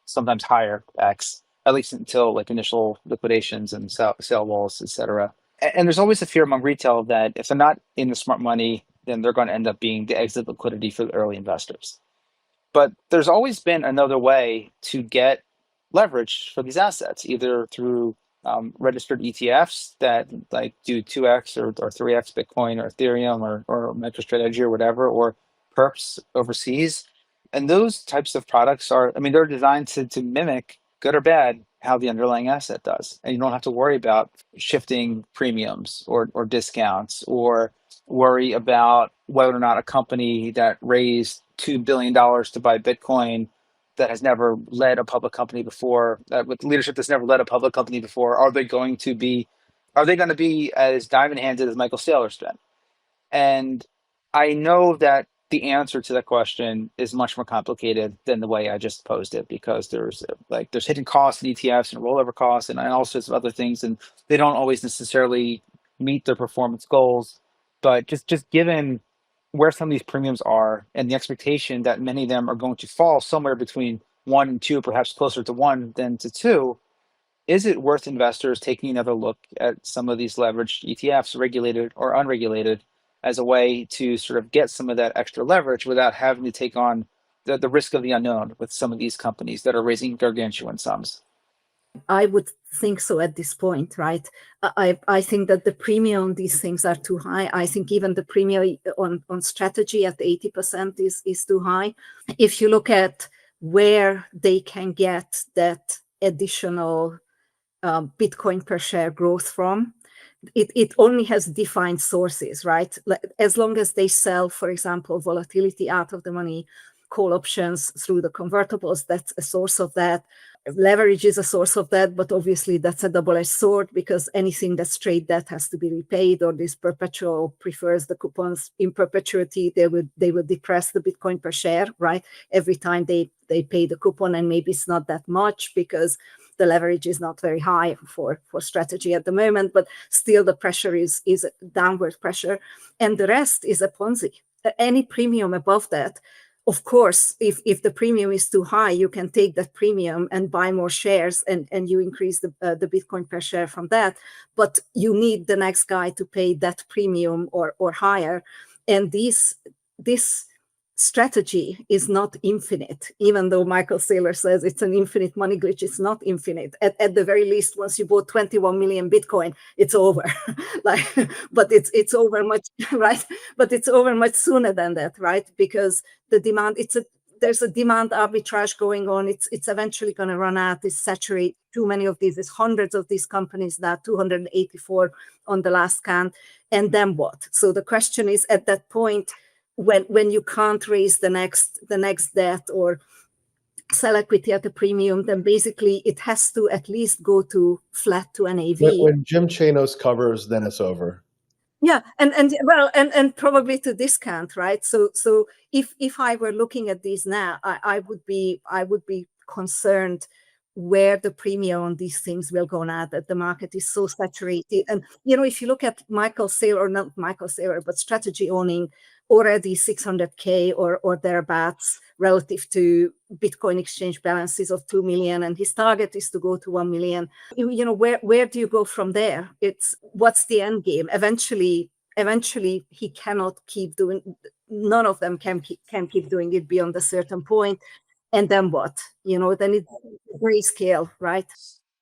sometimes higher X, at least until like initial liquidations and sale walls, et cetera. And there's always a fear among retail that if they're not in the smart money, then they're going to end up being the exit liquidity for the early investors. But there's always been another way to get leverage for these assets, either through registered ETFs that like do 2x or 3x Bitcoin or Ethereum or MicroStrategy or whatever, or perps overseas. And those types of products they're designed to mimic, good or bad, how the underlying asset does. And you don't have to worry about shifting premiums or discounts, or worry about whether or not a company that raised $2 billion to buy Bitcoin that has never led a public company before, with leadership that's never led a public company before, are they going to be as diamond-handed as Michael Saylor's been? And I know that the answer to that question is much more complicated than the way I just posed it, because there's hidden costs in ETFs and rollover costs and all sorts of other things, and they don't always necessarily meet their performance goals. But just given where some of these premiums are and the expectation that many of them are going to fall somewhere between 1 and 2, perhaps closer to 1 than to 2, is it worth investors taking another look at some of these leveraged ETFs, regulated or unregulated, as a way to sort of get some of that extra leverage without having to take on the risk of the unknown with some of these companies that are raising gargantuan sums? I would think so at this point, right? I think that the premium on these things are too high. I think even the premium on strategy at 80% is too high. If you look at where they can get that additional Bitcoin per share growth from, it only has defined sources, right? As long as they sell, for example, volatility out of the money, call options through the convertibles, that's a source of that. Leverage is a source of that, but obviously that's a double-edged sword, because anything that's straight debt has to be repaid, or this perpetual prefers the coupons in perpetuity. They would depress the Bitcoin per share, right? Every time they pay the coupon, and maybe it's not that much because the leverage is not very high for strategy at the moment, but still the pressure is downward pressure, and the rest is a Ponzi. Any premium above that, of course, if the premium is too high, you can take that premium and buy more shares, and you increase the Bitcoin per share from that. But you need the next guy to pay that premium or higher. And this strategy is not infinite, even though Michael Saylor says it's an infinite money glitch. It's not infinite. At the very least, once you bought 21 million Bitcoin, it's over. But it's over much, right? But it's over much sooner than that, right? Because the demand, there's a demand arbitrage going on. It's eventually going to run out. It's saturate too many of these. There's hundreds of these companies now, 284 on the last count. And then what? So the question is, at that point, when you can't raise the next debt or sell equity at a premium, then basically it has to at least go to flat to NAV. When Jim Chanos covers, then it's over. Yeah, and probably to discount, right? So if I were looking at these now, I would be concerned where the premium on these things will go now that the market is so saturated. And if you look at Michael Saylor, not Michael Saylor, but strategy owning already 600K or thereabouts relative to Bitcoin exchange balances of 2 million, and his target is to go to 1 million. Where do you go from there? What's the end game? Eventually he cannot keep doing. None of them can keep doing it beyond a certain point, and then what? Then it's grayscale, right?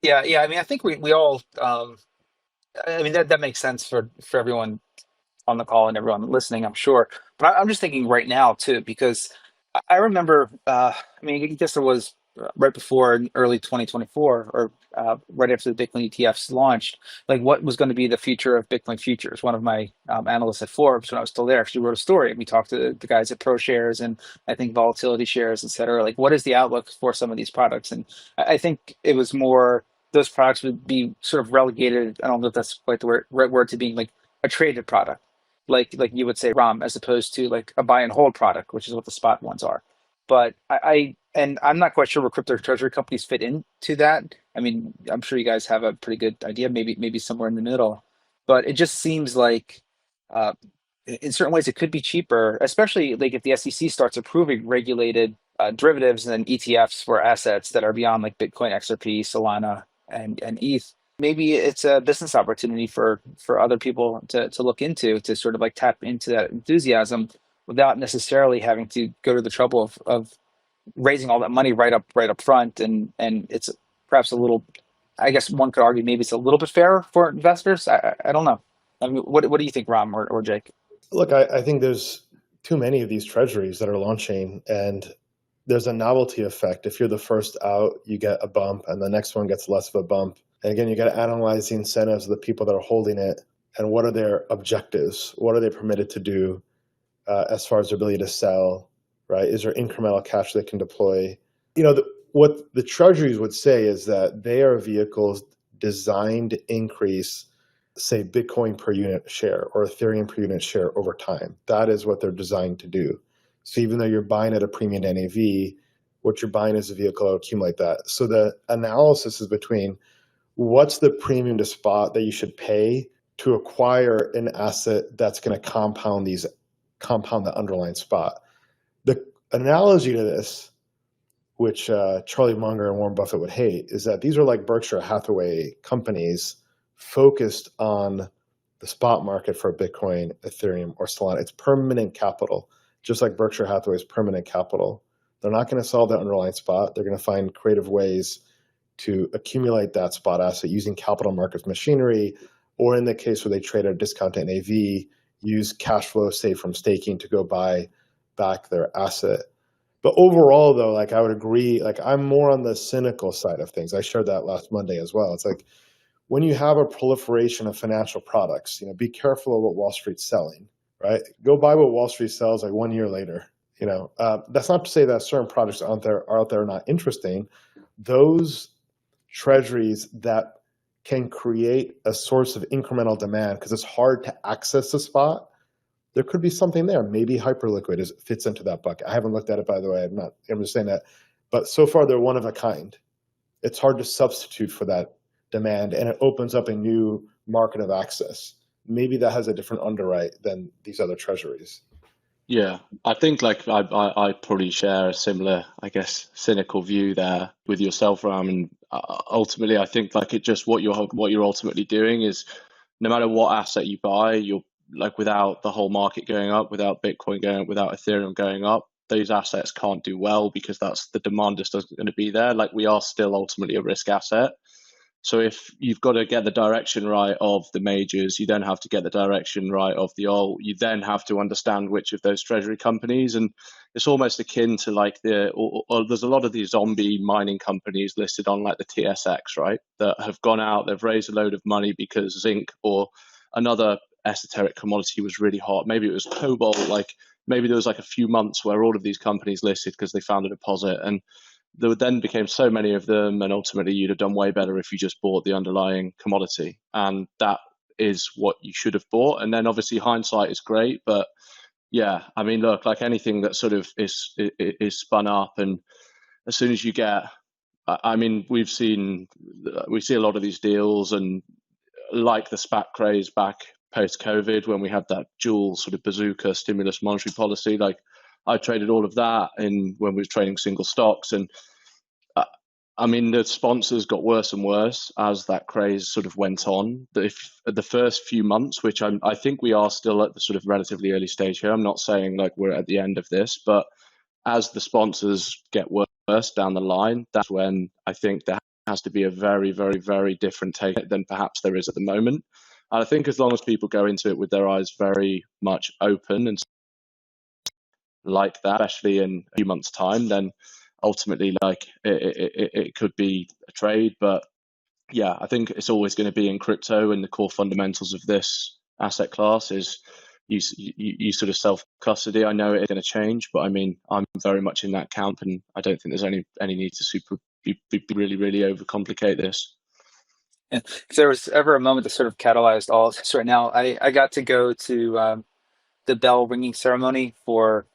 Yeah. I mean, I think we all. I mean, that makes sense for everyone on the call and everyone listening, I'm sure. But I'm just thinking right now too, because I remember, I mean, I guess it was right before early 2024, or right after the Bitcoin ETFs launched, like what was going to be the future of Bitcoin futures. One of my analysts at Forbes, when I was still there, actually wrote a story. We talked to the guys at ProShares and I think Volatility Shares, et cetera. Like, what is the outlook for some of these products? And I think it was more, those products would be sort of relegated, I don't know if that's quite the right word, to being like a traded product. Like you would say, ROM, as opposed to like a buy and hold product, which is what the spot ones are. But I'm not quite sure where crypto treasury companies fit into that. I mean, I'm sure you guys have a pretty good idea, maybe somewhere in the middle. But it just seems like in certain ways it could be cheaper, especially like if the SEC starts approving regulated derivatives and ETFs for assets that are beyond like Bitcoin, XRP, Solana, and ETH. Maybe it's a business opportunity for other people to look into, to sort of like tap into that enthusiasm without necessarily having to go to the trouble of raising all that money right up front. And it's perhaps a little, I guess one could argue maybe it's a little bit fairer for investors. I don't know. I mean, what do you think, Ram or Jake? Look, I think there's too many of these treasuries that are launching, and there's a novelty effect. If you're the first out, you get a bump, and the next one gets less of a bump. And again, you got to analyze the incentives of the people that are holding it, and what are their objectives? What are they permitted to do as far as their ability to sell, right? Is there incremental cash they can deploy? What the treasuries would say is that they are vehicles designed to increase say, Bitcoin per unit share or Ethereum per unit share over time. That is what they're designed to do. So even though you're buying at a premium to NAV, what you're buying is a vehicle to accumulate that. So the analysis is between what's the premium to spot that you should pay to acquire an asset that's going to compound the underlying spot. The analogy to this, which Charlie Munger and Warren Buffett would hate, is that these are like Berkshire Hathaway companies focused on the spot market for Bitcoin, Ethereum, or Solana. It's permanent capital, just like Berkshire Hathaway's permanent capital. They're not going to solve the underlying spot. They're going to find creative ways to accumulate that spot asset using capital markets machinery, or in the case where they trade at a discount to NAV, use cash flow saved from staking to go buy back their asset. But overall, though, like I would agree, like I'm more on the cynical side of things. I shared that last Monday as well. It's like when you have a proliferation of financial products, be careful of what Wall Street's selling, right? Go buy what Wall Street sells like 1 year later. That's not to say that certain products out there are not interesting. Those treasuries that can create a source of incremental demand because it's hard to access the spot, there could be something there. Maybe Hyperliquid fits into that bucket. I haven't looked at it, by the way. I'm just saying that. But so far, they're one of a kind. It's hard to substitute for that demand, and it opens up a new market of access. Maybe that has a different underwrite than these other treasuries. Yeah, I think like I probably share a similar, I guess, cynical view there with yourself, Ram. And ultimately, I think like what you're ultimately doing is, no matter what asset you buy, you're like, without the whole market going up, without Bitcoin going up, without Ethereum going up, those assets can't do well because the demand just isn't going to be there. Like, we are still ultimately a risk asset. So if you've got to get the direction right of the majors, you then have to get the direction right of the alt. You then have to understand which of those treasury companies, and it's almost akin to like there's a lot of these zombie mining companies listed on like the TSX, right? That have gone out, they've raised a load of money because zinc or another esoteric commodity was really hot. Maybe it was cobalt. Like maybe there was like a few months where all of these companies listed because they found a deposit, and there then became so many of them, and ultimately you'd have done way better if you just bought the underlying commodity. And that is what you should have bought. And then obviously hindsight is great, but yeah, I mean, look, like anything that sort of is spun up, and as soon as you get, I mean, we see a lot of these deals, and like the SPAC craze back post-COVID when we had that dual sort of bazooka stimulus monetary policy, like I traded all of that when we were trading single stocks. And I mean, the sponsors got worse and worse as that craze sort of went on. The first few months, which I think we are still at the sort of relatively early stage here. I'm not saying like we're at the end of this, but as the sponsors get worse down the line, that's when I think there has to be a very, very, very different take than perhaps there is at the moment. And I think as long as people go into it with their eyes very much open and like that, especially in a few months' time, then ultimately like it could be a trade. But yeah, I think it's always going to be in crypto, and the core fundamentals of this asset class is you sort of self-custody. I know it's going to change, but I mean, I'm very much in that camp, and I don't think there's any need to be really, really overcomplicate this. Yeah. If there was ever a moment that sort of catalyzed all of this right now, I got to go to the bell ringing ceremony for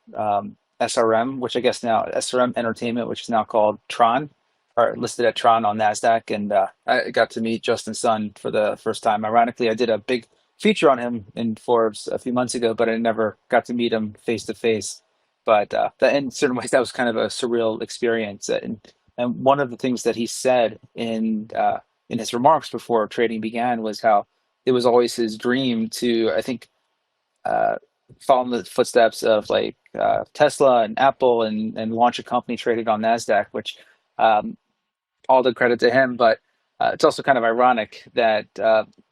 SRM, which I guess now SRM Entertainment, which is now called Tron, or listed at Tron on NASDAQ. And I got to meet Justin Sun for the first time. Ironically, I did a big feature on him in Forbes a few months ago, but I never got to meet him face to face. But in certain ways, that was kind of a surreal experience. And one of the things that he said in his remarks before trading began was how it was always his dream to, I think, follow in the footsteps of like Tesla and Apple and launch a company traded on NASDAQ, which all the credit to him. But it's also kind of ironic that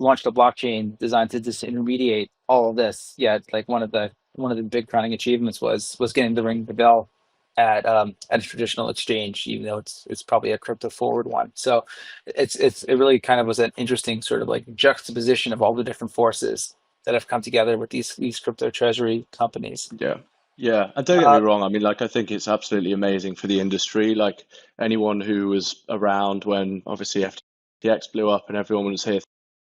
launched a blockchain designed to disintermediate all of this. Yeah, like one of the big crowning achievements was getting to ring the bell at a traditional exchange, even though it's probably a crypto forward one. So it really kind of was an interesting sort of like juxtaposition of all the different forces that have come together with these crypto treasury companies. Yeah, and don't get me wrong. I mean, like, I think it's absolutely amazing for the industry. Like, anyone who was around when obviously FTX blew up and everyone was here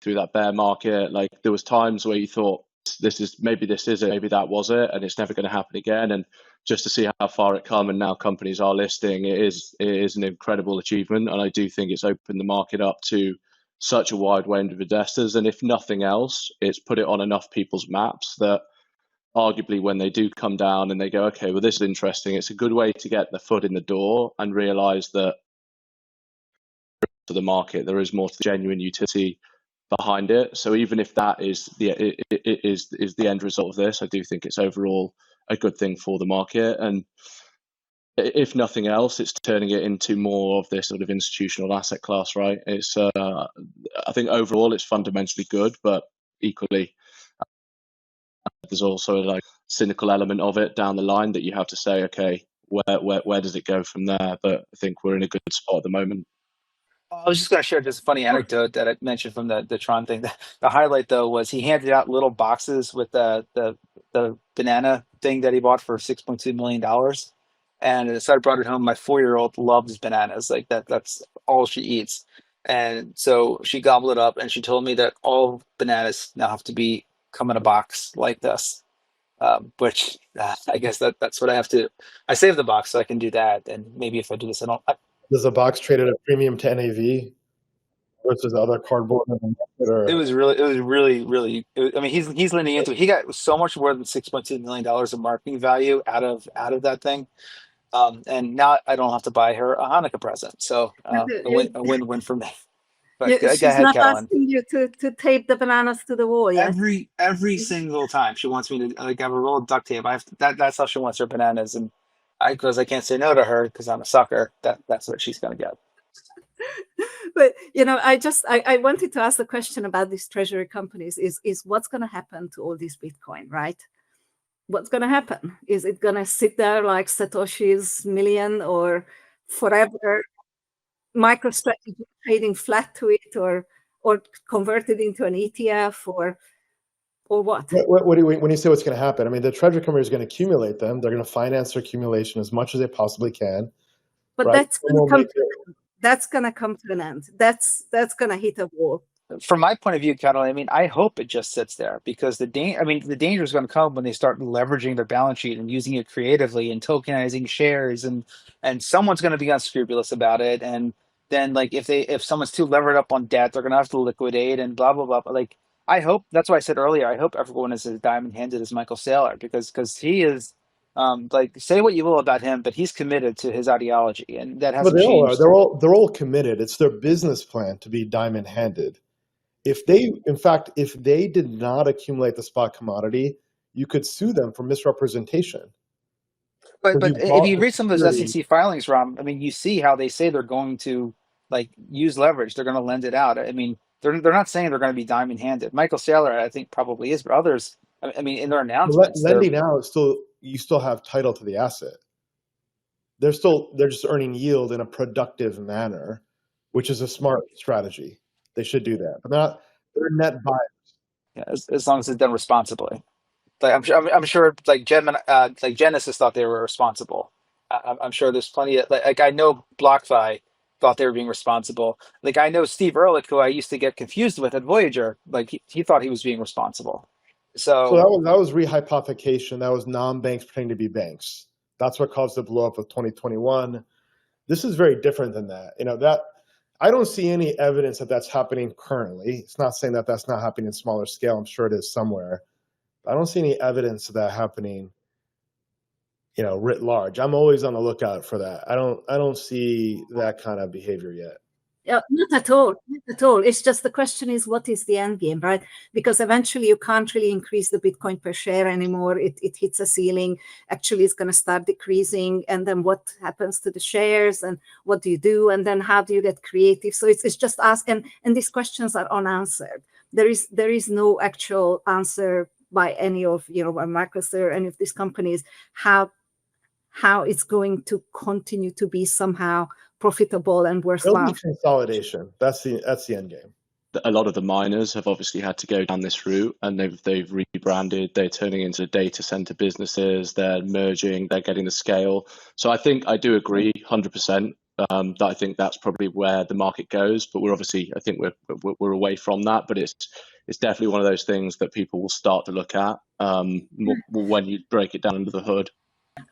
through that bear market. Like there was times where you thought this is it, maybe that was it, and it's never going to happen again. And just to see how far it come, and now companies are listing, it is an incredible achievement. And I do think it's opened the market up to such a wide range of investors. And if nothing else, it's put it on enough people's maps that arguably when they do come down and they go, okay, well, this is interesting, it's a good way to get the foot in the door and realize that to the market, there is more genuine utility behind it. So even if that is the end result of this, I do think it's overall a good thing for the market. And if nothing else, it's turning it into more of this sort of institutional asset class, right? It's I think overall it's fundamentally good, but equally there's also like cynical element of it down the line that you have to say, okay, where does it go from there? But I think we're in a good spot at the moment. I was just going to share just a funny anecdote that I mentioned from the Tron thing. The highlight though was he handed out little boxes with the banana thing that he bought for $6.2 million. And so I brought it home. My 4-year-old loves bananas. Like that's all she eats. And so she gobbled it up and she told me that all bananas now have to come in a box like this. Which I guess that's what I have to. I saved the box so I can do that. And maybe if I do this, Does the box trade at a premium to NAV versus other cardboard? It was really. I mean, he's leaning into it. He got so much more than $6.2 million of marketing value out of that thing, and now I don't have to buy her a Hanukkah present. So a win-win for me. But she's go ahead, not Katalin. asking you to tape the bananas to the wall yet. Every single time she wants me to like have a roll of duct tape. That's how she wants her bananas, and because I can't say no to her because I'm a sucker. That's what she's gonna get. But I wanted to ask the question about these treasury companies is what's going to happen to all this Bitcoin, right? What's going to happen? Is it going to sit there like Satoshi's million or forever? MicroStrategy trading flat to it, or converted into an ETF, or what? What do you, when you say what's going to happen? I mean, the treasury company is going to accumulate them. They're going to finance their accumulation as much as they possibly can. But right? that's going to come to an end. That's going to hit a wall. From my point of view, Katalin, I mean, I hope it just sits there because the danger is going to come when they start leveraging their balance sheet and using it creatively and tokenizing shares, and someone's going to be unscrupulous about it. And then, like, if someone's too levered up on debt, they're going to have to liquidate and blah blah blah. But, like, I hope that's why I said earlier. I hope everyone is as diamond-handed as Michael Saylor because he is. Like, say what you will about him, but he's committed to his ideology, and that hasn't changed. They're all committed. It's their business plan to be diamond-handed. If they did not accumulate the spot commodity, you could sue them for misrepresentation. But if you read some of those SEC filings, Ram, I mean, you see how they say they're going to like use leverage. They're going to lend it out. I mean, they're not saying they're going to be diamond-handed. Michael Saylor, I think, probably is, but others, I mean, in their announcements, lending out you still have title to the asset. They're just earning yield in a productive manner, which is a smart strategy. They should do that, but they're net buyers. Yeah, as long as it's done responsibly. Like I'm sure, like Genesis thought they were responsible. I'm sure there's plenty of like I know BlockFi thought they were being responsible. Like I know Steve Ehrlich, who I used to get confused with at Voyager, like he thought he was being responsible. So that was rehypothecation. That was non-banks pretending to be banks. That's what caused the blow up of 2021. This is very different than that. That. I don't see any evidence that that's happening currently. It's not saying that that's not happening in smaller scale. I'm sure it is somewhere. But I don't see any evidence of that happening, writ large. I'm always on the lookout for that. I don't see that kind of behavior yet. Yeah, not at all. Not at all. It's just the question is, what is the end game, right? Because eventually you can't really increase the Bitcoin per share anymore. It hits a ceiling. Actually, it's going to start decreasing. And then what happens to the shares? And what do you do? And then how do you get creative? So it's just ask. And these questions are unanswered. There is no actual answer by any of, by Marcus or any of these companies, how it's going to continue to be somehow profitable and worthwhile. It'll be consolidation. That's the end game. A lot of the miners have obviously had to go down this route, and they've rebranded. They're turning into data center businesses. They're merging. They're getting the scale. So I do agree 100%. that I think that's probably where the market goes. But we're obviously, I think we're away from that. But it's definitely one of those things that people will start to look at when you break it down under the hood.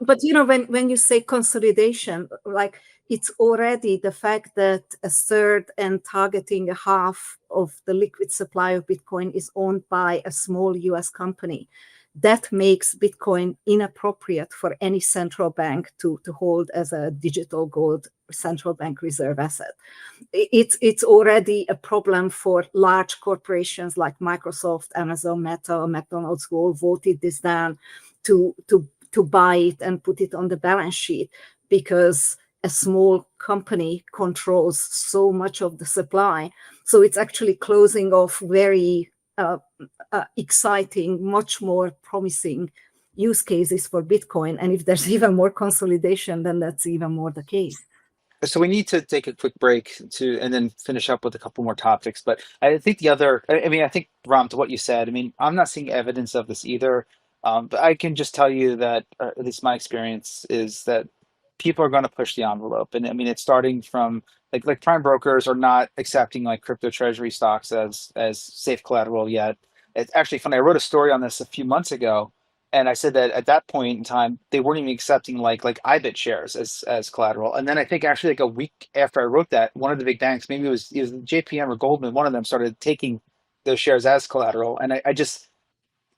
But when you say consolidation, like it's already the fact that a third and targeting a half of the liquid supply of Bitcoin is owned by a small US company. That makes Bitcoin inappropriate for any central bank to hold as a digital gold central bank reserve asset. It's already a problem for large corporations like Microsoft, Amazon, Meta, McDonald's, who all voted this down to buy it and put it on the balance sheet, because a small company controls so much of the supply. So it's actually closing off very exciting, much more promising use cases for Bitcoin. And if there's even more consolidation, then that's even more the case. So we need to take a quick break and then finish up with a couple more topics. But I think I think, Ram, to what you said, I'm not seeing evidence of this either. But I can just tell you that, at least my experience is that people are going to push the envelope. And it's starting from like prime brokers are not accepting like crypto treasury stocks as safe collateral yet. It's actually funny. I wrote a story on this a few months ago, and I said that at that point in time, they weren't even accepting like IBIT shares as collateral. And then I think actually like a week after I wrote that, one of the big banks, maybe it was JPM or Goldman, one of them started taking those shares as collateral. And I just,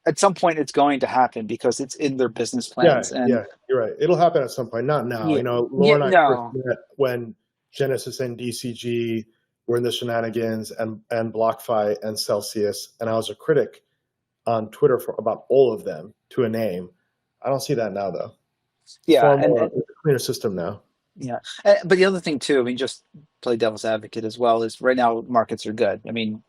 at some point it's going to happen because it's in their business plans. Yeah, you're right. It'll happen at some point, not now. Yeah, Laura and I first met when Genesis and DCG were in the shenanigans, and BlockFi and Celsius, and I was a critic on Twitter about all of them to a name. I don't see that now, though. Yeah, it's a cleaner system now. Yeah, but the other thing too, just play devil's advocate as well, is right now markets are good.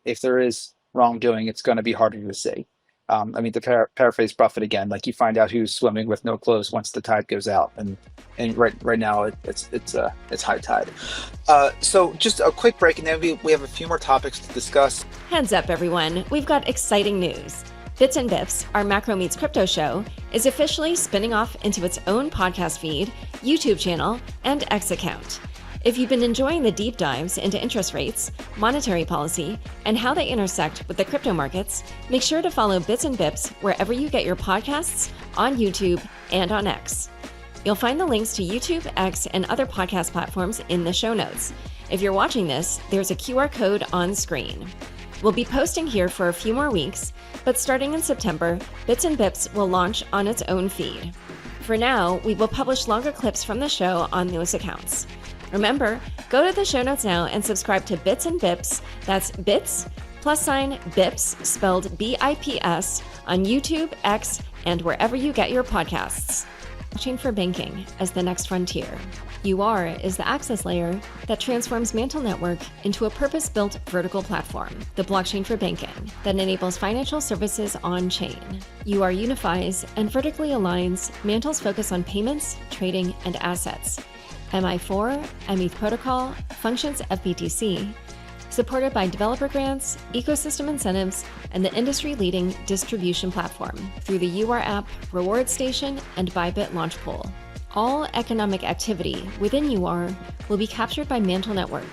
If there is wrongdoing, it's going to be harder to see. To paraphrase Buffett again, like you find out who's swimming with no clothes once the tide goes out, and right now it's high tide. So just a quick break, and then we have a few more topics to discuss. Heads up, everyone! We've got exciting news. Bits and Bips, our Macro Meets Crypto show, is officially spinning off into its own podcast feed, YouTube channel, and X account. If you've been enjoying the deep dives into interest rates, monetary policy, and how they intersect with the crypto markets, make sure to follow Bits and Bips wherever you get your podcasts, on YouTube and on X. You'll find the links to YouTube, X, and other podcast platforms in the show notes. If you're watching this, there's a QR code on screen. We'll be posting here for a few more weeks, but starting in September, Bits and Bips will launch on its own feed. For now, we will publish longer clips from the show on those accounts. Remember, go to the show notes now and subscribe to Bits and Bips, that's Bits, +Bips, spelled BIPS, on YouTube, X, and wherever you get your podcasts. Blockchain for banking as the next frontier. UR is the access layer that transforms Mantle Network into a purpose-built vertical platform, the blockchain for banking, that enables financial services on-chain. UR unifies and vertically aligns Mantle's focus on payments, trading, and assets. MI4, METH protocol, functions FBTC, supported by developer grants, ecosystem incentives, and the industry-leading distribution platform through the UR app, Reward Station, and Bybit launch pool. All economic activity within UR will be captured by Mantle Network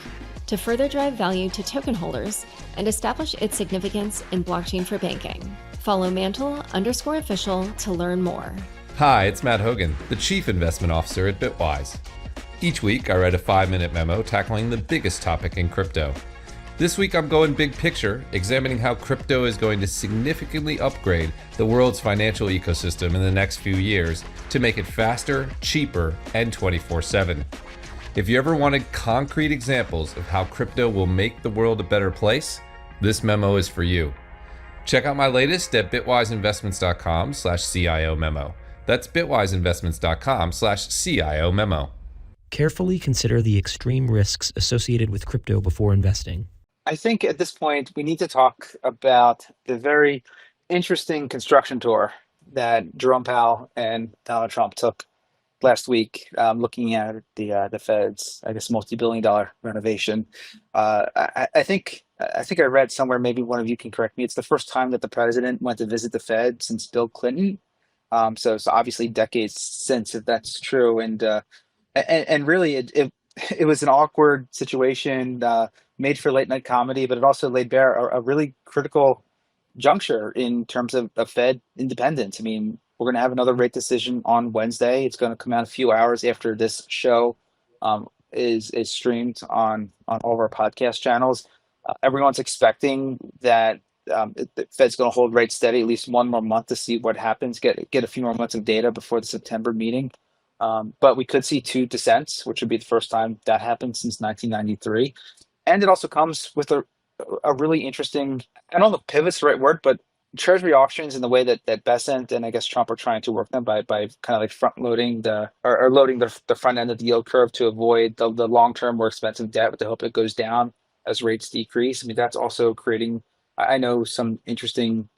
to further drive value to token holders and establish its significance in blockchain for banking. Follow Mantle_official to learn more. Hi, it's Matt Hogan, the Chief Investment Officer at Bitwise. Each week, I write a 5-minute memo tackling the biggest topic in crypto. This week, I'm going big picture, examining how crypto is going to significantly upgrade the world's financial ecosystem in the next few years to make it faster, cheaper, and 24/7. If you ever wanted concrete examples of how crypto will make the world a better place, this memo is for you. Check out my latest at bitwiseinvestments.com/CIO memo. That's bitwiseinvestments.com/CIO memo. Carefully consider the extreme risks associated with crypto before investing. I think at this point, we need to talk about the very interesting construction tour that Jerome Powell and Donald Trump took last week, looking at the Fed's, I guess, multi-billion-dollar renovation. I think I read somewhere, maybe one of you can correct me, it's the first time that the president went to visit the Fed since Bill Clinton. So it's obviously decades since, if that's true. And really, it it was an awkward situation, made for late night comedy, but it also laid bare a really critical juncture in terms of Fed independence. I mean, we're going to have another rate decision on Wednesday. It's going to come out a few hours after this show is streamed on all of our podcast channels. Everyone's expecting that the Fed's going to hold rates steady at least one more month to see what happens. Get a few more months of data before the September meeting. But we could see 2 dissents, which would be the first time that happened since 1993. And it also comes with a really interesting, I don't know if pivot's the right word, but treasury auctions in the way that Besant and I guess Trump are trying to work them by kind of like front loading or loading the front end of the yield curve to avoid the long-term more expensive debt with the hope it goes down as rates decrease. I mean, that's also creating, I know, some interesting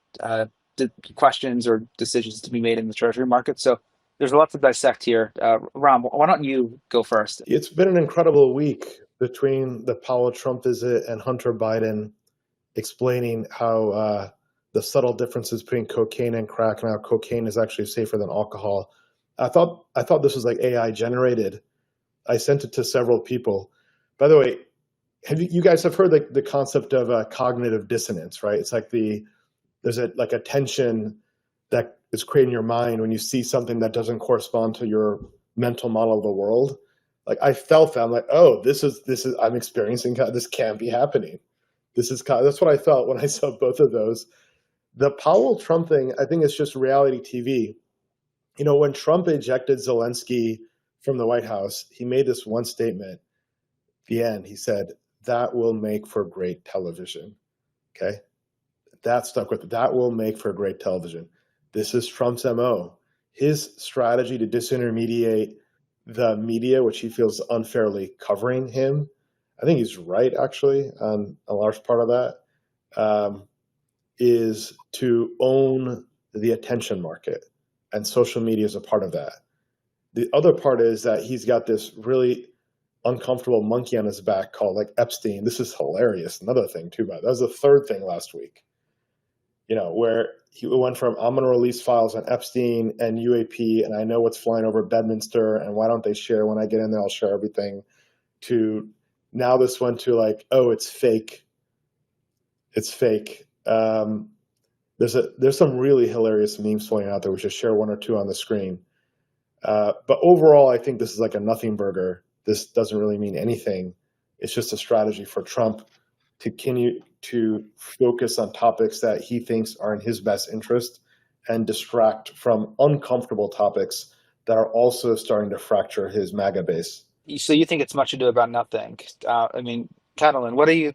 questions or decisions to be made in the treasury market. So there's a lot to dissect here. Ram, why don't you go first? It's been an incredible week between the Powell-Trump visit and Hunter Biden explaining how the subtle differences between cocaine and crack and how cocaine is actually safer than alcohol. I thought this was like AI generated. I sent it to several people. By the way, you guys have heard the concept of cognitive dissonance, right? It's like there's a tension that is created in your mind when you see something that doesn't correspond to your mental model of the world. Like I felt that. I'm like, oh, this is I'm experiencing, this can't be happening. That's what I felt when I saw both of those. The Powell-Trump thing, I think it's just reality TV. You know, when Trump ejected Zelensky from the White House, he made this one statement. At the end, he said, that will make for great television. Okay? That stuck with it. That will make for great television. This is Trump's MO. His strategy to disintermediate the media, which he feels unfairly covering him. I think he's right, actually, on a large part of that, is to own the attention market. And social media is a part of that. The other part is that he's got this really uncomfortable monkey on his back called like Epstein. This is hilarious. Another thing too, that was the third thing last week. You know, where he went from I'm going to release files on Epstein and UAP, and I know what's flying over Bedminster, and why don't they share? When I get in there, I'll share everything. To now this went to like, oh, it's fake. It's fake. There's some really hilarious memes floating out there. We should share one or two on the screen. But overall, I think this is like a nothing burger. This doesn't really mean anything. It's just a strategy for Trump to continue to focus on topics that he thinks are in his best interest and distract from uncomfortable topics that are also starting to fracture his MAGA base. So you think it's much ado about nothing? I mean, Katalin,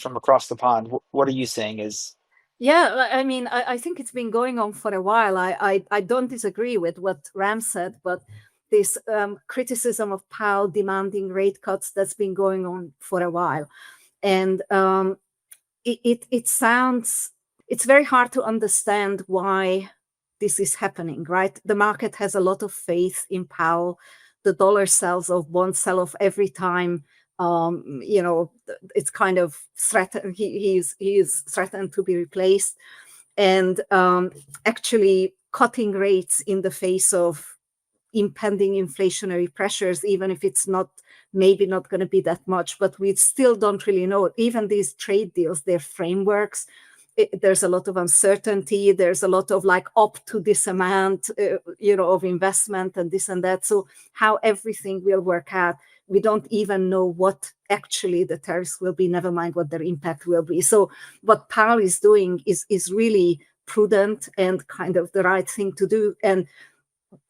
from across the pond, what are you saying is? Yeah, I mean, I think it's been going on for a while. I don't disagree with what Ram said, but this criticism of Powell demanding rate cuts, that's been going on for a while. And it sounds, it's very hard to understand why this is happening, right? The market has a lot of faith in Powell. The dollar sells off, bonds sell off every time. You know, it's kind of threatened. He is threatened to be replaced, and actually cutting rates in the face of impending inflationary pressures, even if it's maybe not going to be that much, but we still don't really know. Even these trade deals, their frameworks, there's a lot of uncertainty. There's a lot of like up to this amount, of investment and this and that. So how everything will work out, we don't even know what actually the tariffs will be, never mind what their impact will be. So what Powell is doing is really prudent and kind of the right thing to do. And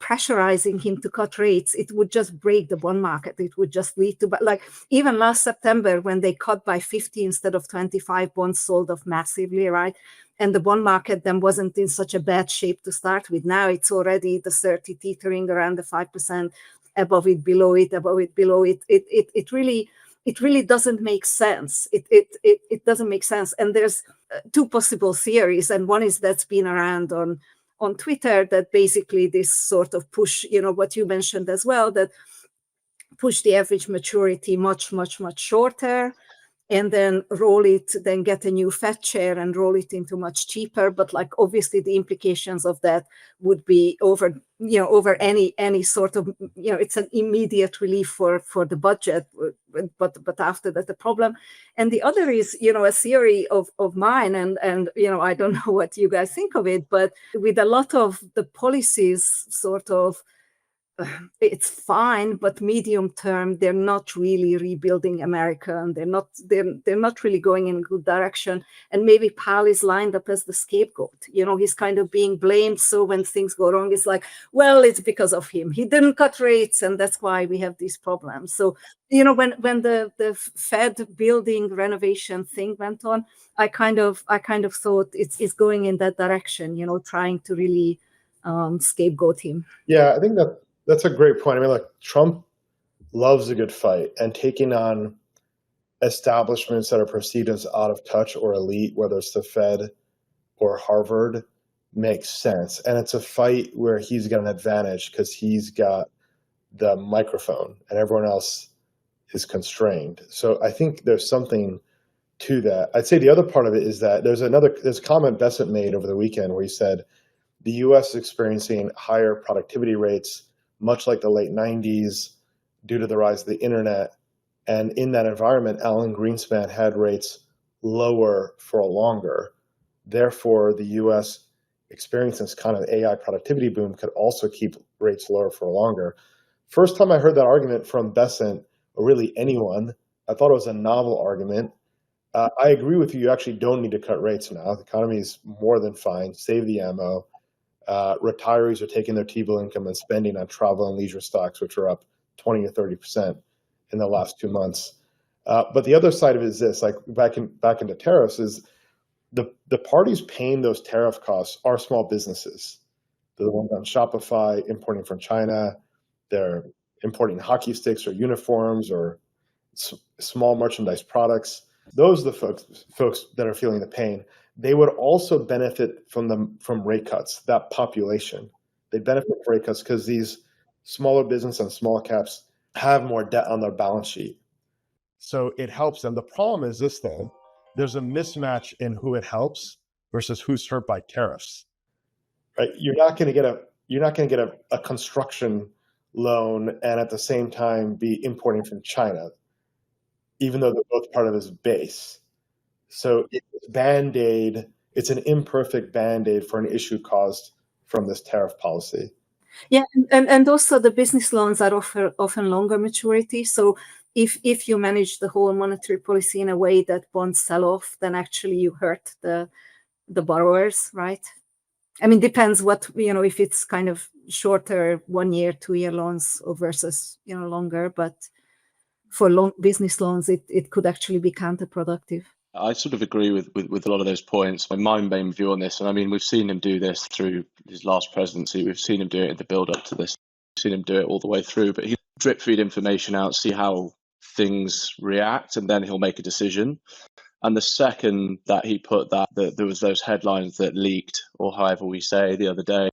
pressurizing him to cut rates, it would just break the bond market. It would just lead to, like even last September when they cut by 50 instead of 25, bonds sold off massively, right? And the bond market then wasn't in such a bad shape to start with. Now it's already the 30 teetering around the 5%, above it, below it, above it, below it. It really doesn't make sense. It doesn't make sense. And there's two possible theories. And one is that's been around on Twitter, that basically this sort of push, what you mentioned as well, that push the average maturity much, much, much shorter. and then roll it, then get a new Fed chair and roll it into much cheaper. But like obviously the implications of that would be over any sort of, it's an immediate relief for the budget, but after that the problem. And the other is, a theory of mine, and I don't know what you guys think of it, but with a lot of the policies sort of, it's fine, but medium term, they're not really rebuilding America, and they're not really going in a good direction. And maybe Powell is lined up as the scapegoat. He's kind of being blamed. So when things go wrong, it's like, well, it's because of him. He didn't cut rates, and that's why we have these problems. So, when the Fed building renovation thing went on, I kind of thought it's going in that direction. Trying to really scapegoat him. Yeah, I think that's a great point. I mean, like, Trump loves a good fight, and taking on establishments that are perceived as out of touch or elite, whether it's the Fed or Harvard, makes sense. And it's a fight where he's got an advantage because he's got the microphone and everyone else is constrained. So I think there's something to that. I'd say the other part of it is that there's a comment Bessent made over the weekend where he said the US is experiencing higher productivity rates, much like the late 90s, due to the rise of the internet. And in that environment, Alan Greenspan had rates lower for longer. Therefore, the US experiencing this kind of AI productivity boom could also keep rates lower for longer. First time I heard that argument from Bessent, or really anyone, I thought it was a novel argument. I agree with you. You actually don't need to cut rates now. The economy is more than fine. Save the ammo. Retirees are taking their T-bill income and spending on travel and leisure stocks, which are up 20 to 30% in the last 2 months. But the other side of it is this: like back into tariffs, is the parties paying those tariff costs are small businesses. They're the ones on Shopify importing from China. They're importing hockey sticks or uniforms or small merchandise products. Those are the folks that are feeling the pain. They would also benefit from rate cuts, that population. They benefit from rate cuts because these smaller business and small caps have more debt on their balance sheet. So it helps them. The problem is this, though: there's a mismatch in who it helps versus who's hurt by tariffs. Right? You're not going to get a construction loan and at the same time be importing from China, even though they're both part of his base. So it's Band-Aid. It's an imperfect Band-Aid for an issue caused from this tariff policy. Yeah, and also the business loans are often longer maturity. So if you manage the whole monetary policy in a way that bonds sell off, then actually you hurt the borrowers, right? I mean, depends what, if it's kind of shorter 1 year, 2 year loans versus, longer, but for long business loans, it could actually be counterproductive. I sort of agree with a lot of those points. My main view on this, and I mean, we've seen him do this through his last presidency. We've seen him do it in the build up to this. We've seen him do it all the way through, but he'll drip feed information out, see how things react, and then he'll make a decision. And the second that he put that there was those headlines that leaked, or however we say, the other day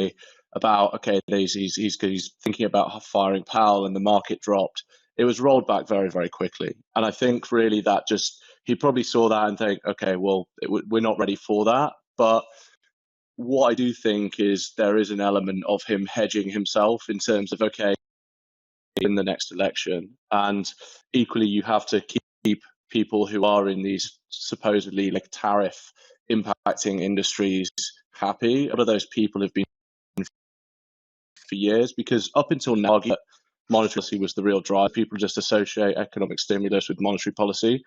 about, okay, he's thinking about firing Powell, and the market dropped. It was rolled back very, very quickly. And I think really that he probably saw that and think, okay, well, we're not ready for that. But what I do think is there is an element of him hedging himself in terms of, okay, in the next election. And equally, you have to keep people who are in these supposedly like tariff impacting industries happy. A lot of those people have been for years, because up until now, monetary policy was the real drive. People just associate economic stimulus with monetary policy.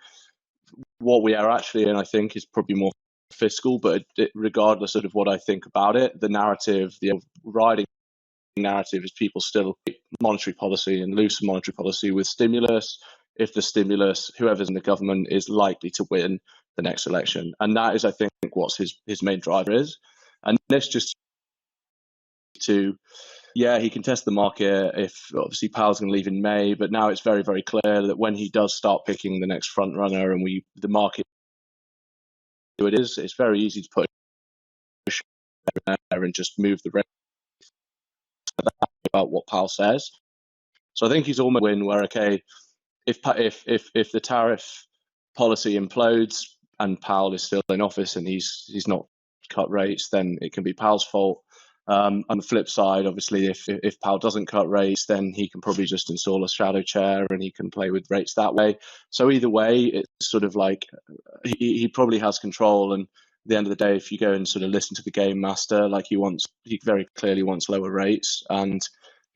What we are actually in, I think, is probably more fiscal, but regardless of what I think about it, the narrative, the riding narrative is people still monetary policy and loose monetary policy with stimulus. If the stimulus, whoever's in the government is likely to win the next election. And that is, I think, what his main driver is. And this just he can test the market if obviously Powell's going to leave in May, but now it's very, very clear that when he does start picking the next front runner and the market, it's very easy to put there and just move the rate about what Powell says. So I think he's almost win where, okay, if the tariff policy implodes and Powell is still in office and he's not cut rates, then it can be Powell's fault. On the flip side, obviously, if Powell doesn't cut rates, then he can probably just install a shadow chair and he can play with rates that way. So either way, it's sort of like he probably has control. And at the end of the day, if you go and sort of listen to the game master, like he very clearly wants lower rates and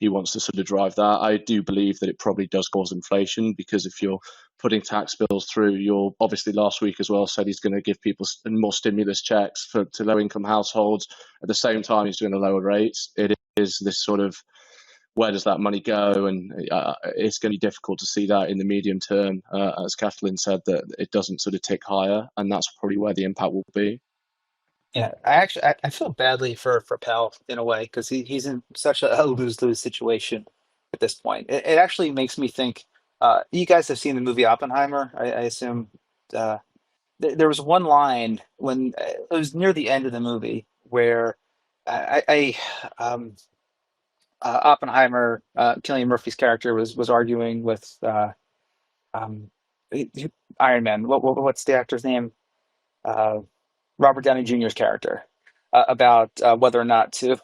he wants to sort of drive that. I do believe that it probably does cause inflation, because if you're putting tax bills through, you're obviously last week as well said he's going to give people more stimulus checks to low income households. At the same time, he's doing a lower rates. It is this sort of, where does that money go? And it's going to be difficult to see that in the medium term. As Katalin said, that it doesn't sort of tick higher, and that's probably where the impact will be. Yeah, I feel badly for Powell in a way, because he's in such a lose-lose situation at this point. It actually makes me think. You guys have seen the movie Oppenheimer, I assume. There was one line when it was near the end of the movie where Oppenheimer, Cillian Murphy's character was arguing with Iron Man. What's the actor's name? Robert Downey Jr.'s character, about whether or not to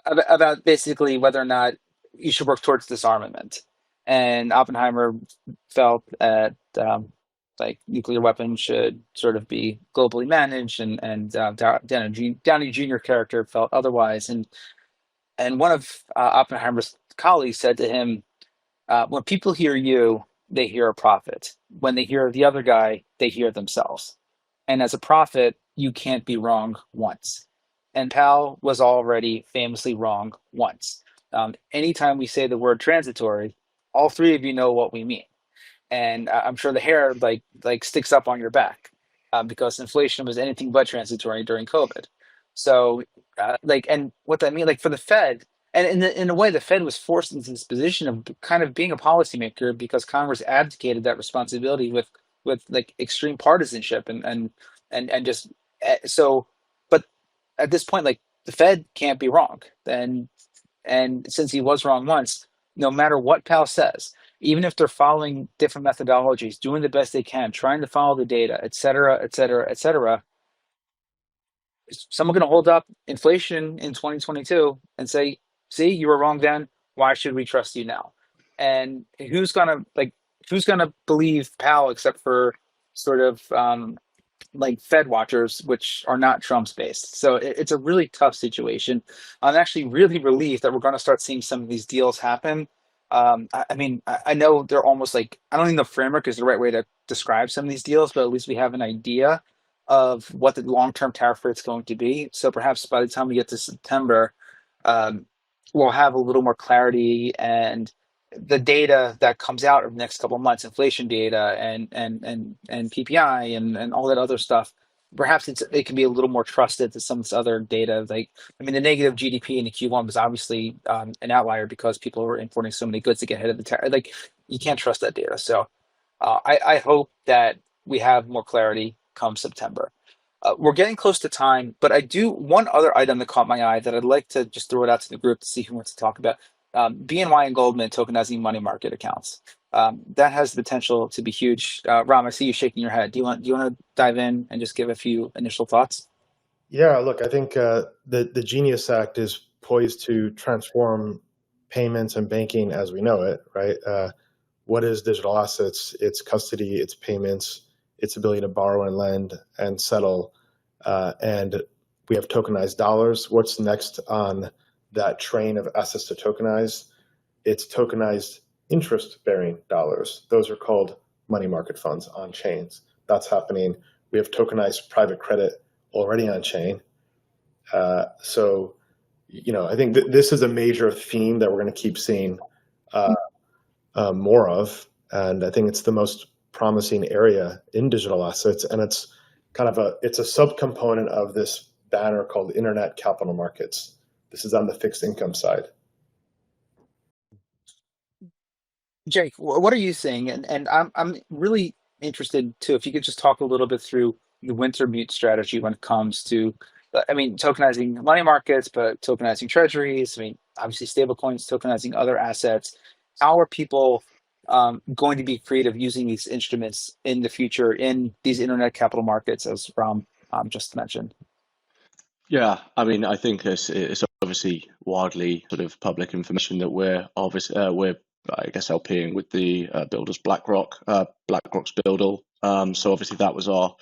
about basically whether or not you should work towards disarmament. And Oppenheimer felt that like nuclear weapons should sort of be globally managed, and Downey Jr. character felt otherwise. And one of Oppenheimer's colleagues said to him, "When people hear you, they hear a prophet. When they hear the other guy, they hear themselves. And as a prophet, you can't be wrong once." And Powell was already famously wrong once. Anytime we say the word transitory, all three of you know what we mean. And I'm sure the hair like sticks up on your back, because inflation was anything but transitory during COVID. So and what that mean, like for the Fed, and in a way, the Fed was forced into this position of kind of being a policymaker because Congress abdicated that responsibility with like extreme partisanship and just so. But at this point, like the Fed can't be wrong, and since he was wrong once, no matter what Powell says, even if they're following different methodologies, doing the best they can, trying to follow the data, et cetera, et cetera, et cetera, is someone going to hold up inflation in 2022 and say, "See, you were wrong then. Why should we trust you now?" And who's gonna believe Powell except for sort of like Fed watchers, which are not Trump's based. So it's a really tough situation. I'm actually really relieved that we're going to start seeing some of these deals happen. I mean, I know they're almost like, I don't think the framework is the right way to describe some of these deals, but at least we have an idea of what the long-term tariff rate's going to be. So perhaps by the time we get to September, we'll have a little more clarity, and the data that comes out of the next couple of months, inflation data and PPI and all that other stuff, perhaps it can be a little more trusted to some of this other data. Like, I mean, the negative GDP in the Q1 was obviously an outlier because people were importing so many goods to get ahead of the tariff. Like, you can't trust that data. So I hope that we have more clarity come September. We're getting close to time, but one other item that caught my eye that I'd like to just throw it out to the group to see who wants to talk about. BNY and Goldman tokenizing money market accounts. That has the potential to be huge. Ram, I see you shaking your head. Do you want to dive in and just give a few initial thoughts? Yeah, look, I think the Genius Act is poised to transform payments and banking as we know it, right? What is digital assets? It's custody, it's payments, its ability to borrow and lend and settle. And we have tokenized dollars. What's next on that train of assets to tokenize? It's tokenized interest-bearing dollars. Those are called money market funds on chains. That's happening. We have tokenized private credit already on chain. So, I think this is a major theme that we're going to keep seeing more of. And I think it's the most promising area in digital assets. And it's kind of it's a subcomponent of this banner called Internet Capital Markets. This is on the fixed income side. Jake, what are you seeing? And I'm really interested too, if you could just talk a little bit through the Wintermute strategy when it comes to, I mean, tokenizing money markets, but tokenizing treasuries. I mean, obviously stablecoins, tokenizing other assets. How are people going to be creative using these instruments in the future in these internet capital markets, as Ram just mentioned? Yeah, I mean, I think it's obviously widely sort of public information that we're I guess LPing with the builders BlackRock's builder. So obviously that was our,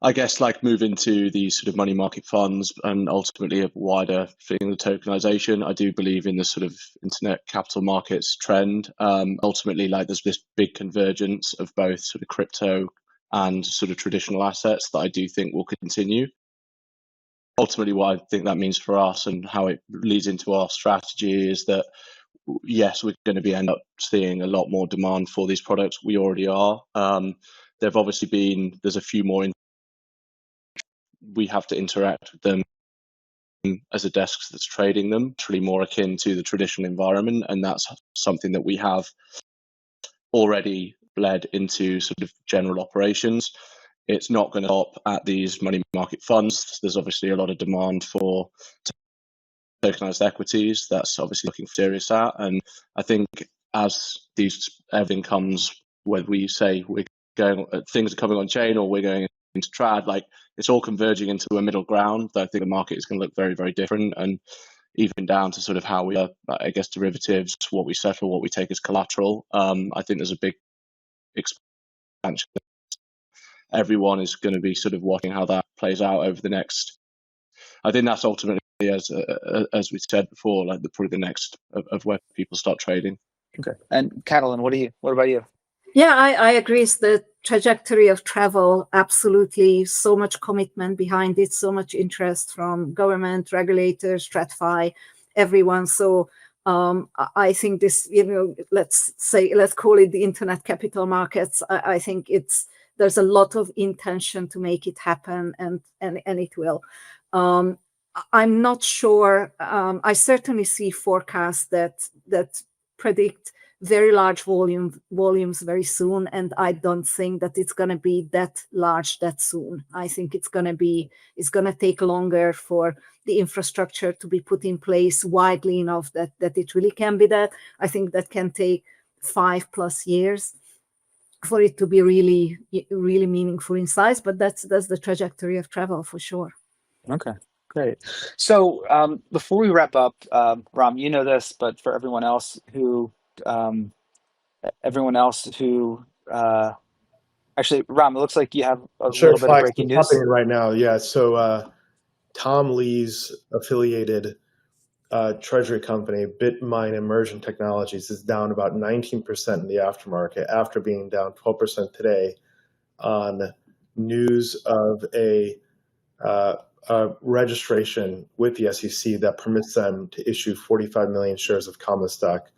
I guess, like move into these sort of money market funds and ultimately a wider thing, the tokenization. I do believe in the sort of internet capital markets trend. Ultimately, like there's this big convergence of both sort of crypto and sort of traditional assets that I do think will continue. Ultimately, what I think that means for us and how it leads into our strategy is that, yes, we're going to end up seeing a lot more demand for these products. We already are. There've obviously there's a few more. We have to interact with them as a desk that's trading them, truly more akin to the traditional environment. And that's something that we have already bled into sort of general operations. It's not going to stop at these money market funds. There's obviously a lot of demand for tokenized equities. That's obviously looking serious at. And I think as everything comes, whether we say things are coming on chain or we're going into trad, like it's all converging into a middle ground. I think the market is going to look very, very different. And even down to sort of how we are, I guess, derivatives, what we settle, what we take as collateral. I think there's a big expansion. Everyone is going to be sort of watching how that plays out over the next. I think that's ultimately, as we said before, like probably the next of where people start trading. Okay. And Katalin, what about you? Yeah, I agree. It's the trajectory of travel. Absolutely. So much commitment behind it, so much interest from government, regulators, TradFi, everyone. So I think this, let's call it the internet capital markets. I think there's a lot of intention to make it happen, and it will. I'm not sure. I certainly see forecasts that predict very large volumes very soon, and I don't think that it's going to be that large that soon. I think it's going to take longer for the infrastructure to be put in place widely enough that it really can be that. I think that can take 5+ years for it to be really, really meaningful in size, but that's the trajectory of travel for sure. Okay, great. So before we wrap up, Ram, you know this, but for everyone else who actually, Ram, it looks like you have a little bit of breaking news happening right now. Yeah, so Tom Lee's affiliated treasury company, Bitmine Immersion Technologies, is down about 19% in the aftermarket after being down 12% today on news of a registration with the SEC that permits them to issue 45 million shares of common stock.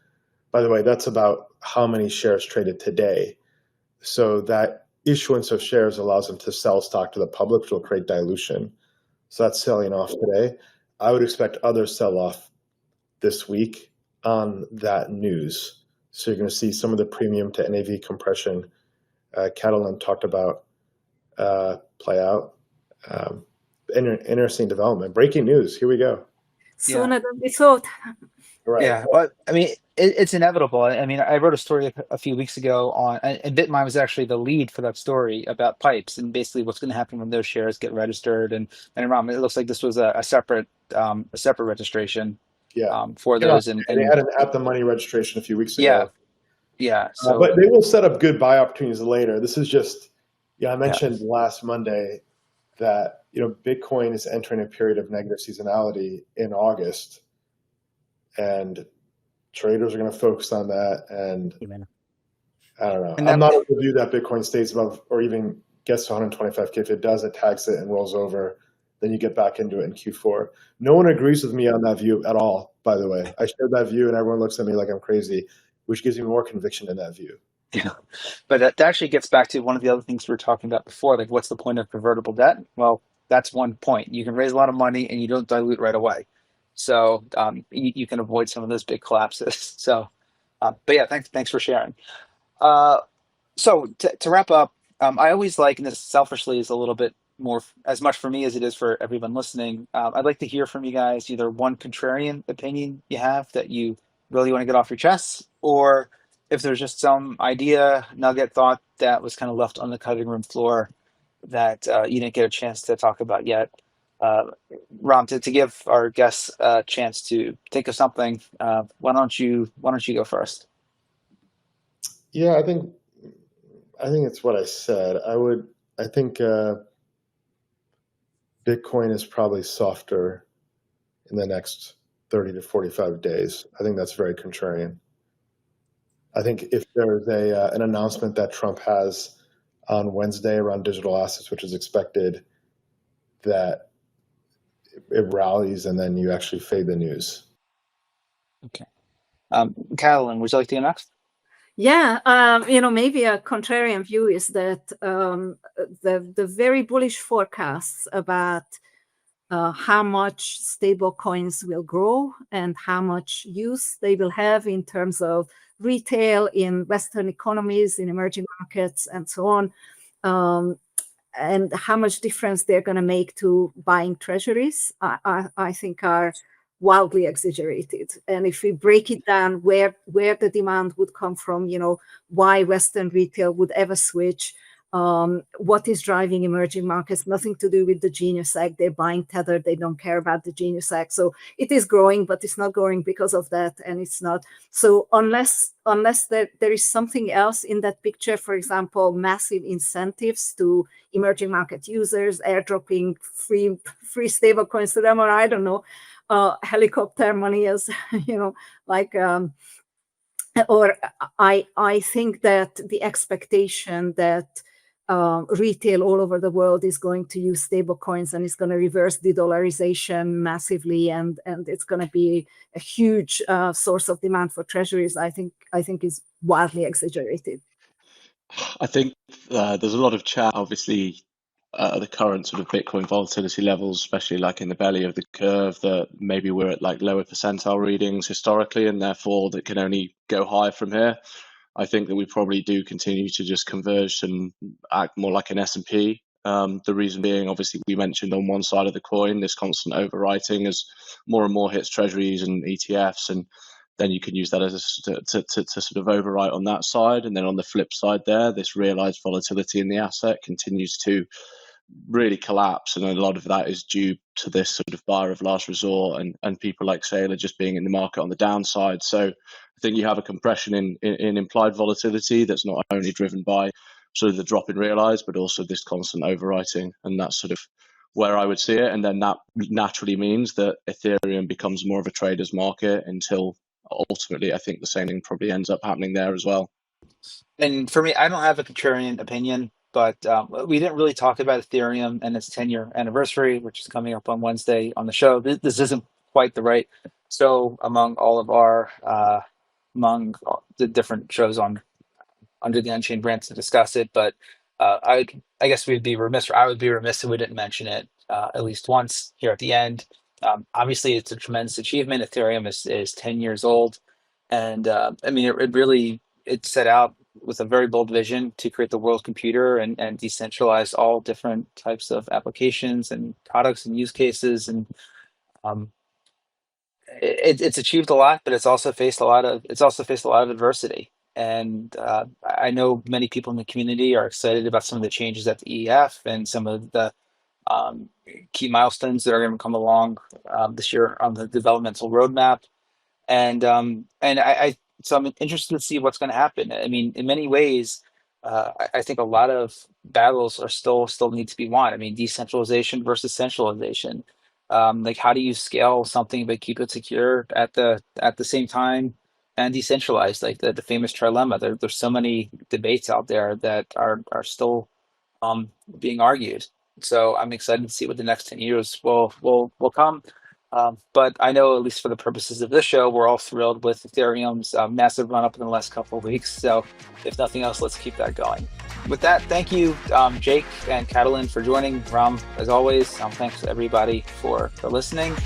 By the way, that's about how many shares traded today. So that issuance of shares allows them to sell stock to the public, which will create dilution. So that's selling off today. I would expect other sell-off this week on that news. So you're going to see some of the premium to NAV compression Katalin talked about play out. Interesting development. Breaking news. Here we go. Sooner than we thought. Right. Yeah, well, I mean, it's inevitable. I mean, I wrote a story a few weeks ago and Bitmine was actually the lead for that story about pipes and basically what's going to happen when those shares get registered. And Ram, it looks like this was a separate registration. Yeah. For those. And they had an at the money registration a few weeks ago. Yeah. So, but they will set up good buy opportunities later. This is just, I mentioned last Monday that Bitcoin is entering a period of negative seasonality in August, and traders are going to focus on that. And I don't know. I'm not of the view that Bitcoin stays above or even gets to 125K. If it does, it tags it and rolls over. Then you get back into it in Q4. No one agrees with me on that view at all, by the way. I shared that view and everyone looks at me like I'm crazy, which gives me more conviction in that view. Yeah, but that actually gets back to one of the other things we were talking about before, like what's the point of convertible debt? Well, that's one point. You can raise a lot of money and you don't dilute right away. So you can avoid some of those big collapses. So, but yeah, thanks for sharing. So to wrap up, I always like, and this selfishly is a little bit more, as much for me as it is for everyone listening. I'd like to hear from you guys, either one contrarian opinion you have that you really want to get off your chest, or if there's just some idea, nugget, thought that was kind of left on the cutting room floor that you didn't get a chance to talk about yet, Ram, to give our guests a chance to think of something, why don't you go first? Yeah, I think it's what I said. I think Bitcoin is probably softer in the next 30 to 45 days. I think that's very contrarian. I think if there's an announcement that Trump has on Wednesday around digital assets, which is expected, that it rallies and then you actually fade the news. Okay. Katalin, would you like to go next? Yeah, maybe a contrarian view is that the very bullish forecasts about how much stable coins will grow and how much use they will have in terms of retail in Western economies, in emerging markets, and so on, and how much difference they're going to make to buying treasuries, I think are wildly exaggerated. And if we break it down, where the demand would come from, why Western retail would ever switch, what is driving emerging markets, nothing to do with the Genius Act. They're buying Tether. They don't care about the Genius Act. So it is growing, but it's not growing because of that. And it's not. So unless there is something else in that picture, for example, massive incentives to emerging market users, airdropping free stable coins to them, or I don't know, helicopter money, as or I think that the expectation that retail all over the world is going to use stable coins and is going to reverse de-dollarization massively, and it's going to be a huge source of demand for treasuries, I think is wildly exaggerated. I think there's a lot of chat, obviously, the current sort of Bitcoin volatility levels, especially like in the belly of the curve, that maybe we're at like lower percentile readings historically, and therefore that can only go higher from here. I think that we probably do continue to just converge and act more like an S&P. The reason being, obviously, we mentioned on one side of the coin, this constant overwriting as more and more hits treasuries and ETFs, and then you can use that as to sort of overwrite on that side. And then on the flip side there, this realized volatility in the asset continues to really collapse, and a lot of that is due to this sort of buyer of last resort and people like Saylor just being in the market on the downside. So I think you have a compression in implied volatility that's not only driven by sort of the drop in realized, but also this constant overwriting, and that's sort of where I would see it. And then that naturally means that Ethereum becomes more of a trader's market until ultimately I think the same thing probably ends up happening there as well. And for me, I don't have a contrarian opinion, but we didn't really talk about Ethereum and its 10-year anniversary, which is coming up on Wednesday on the show. This isn't quite the right show among all of our among the different shows under the Unchained brand to discuss it. But I guess we'd be remiss, or I would be remiss if we didn't mention it at least once here at the end. Obviously, it's a tremendous achievement. Ethereum is 10 years old, and I mean, it really set out with a very bold vision to create the world computer and decentralize all different types of applications and products and use cases. And it's achieved a lot, but it's also faced a lot of adversity. And I know many people in the community are excited about some of the changes at the EF and some of the key milestones that are going to come along this year on the developmental roadmap. And so I'm interested to see what's going to happen. I mean, in many ways, I think a lot of battles are still need to be won. I mean, decentralization versus centralization. Like, how do you scale something but keep it secure at the same time and decentralized? Like the famous trilemma. There's so many debates out there that are still being argued. So I'm excited to see what the next 10 years will come. But I know, at least for the purposes of this show, we're all thrilled with Ethereum's massive run up in the last couple of weeks. So if nothing else, let's keep that going. With that, thank you, Jake and Katalin, for joining. Ram, as always, thanks to everybody for listening.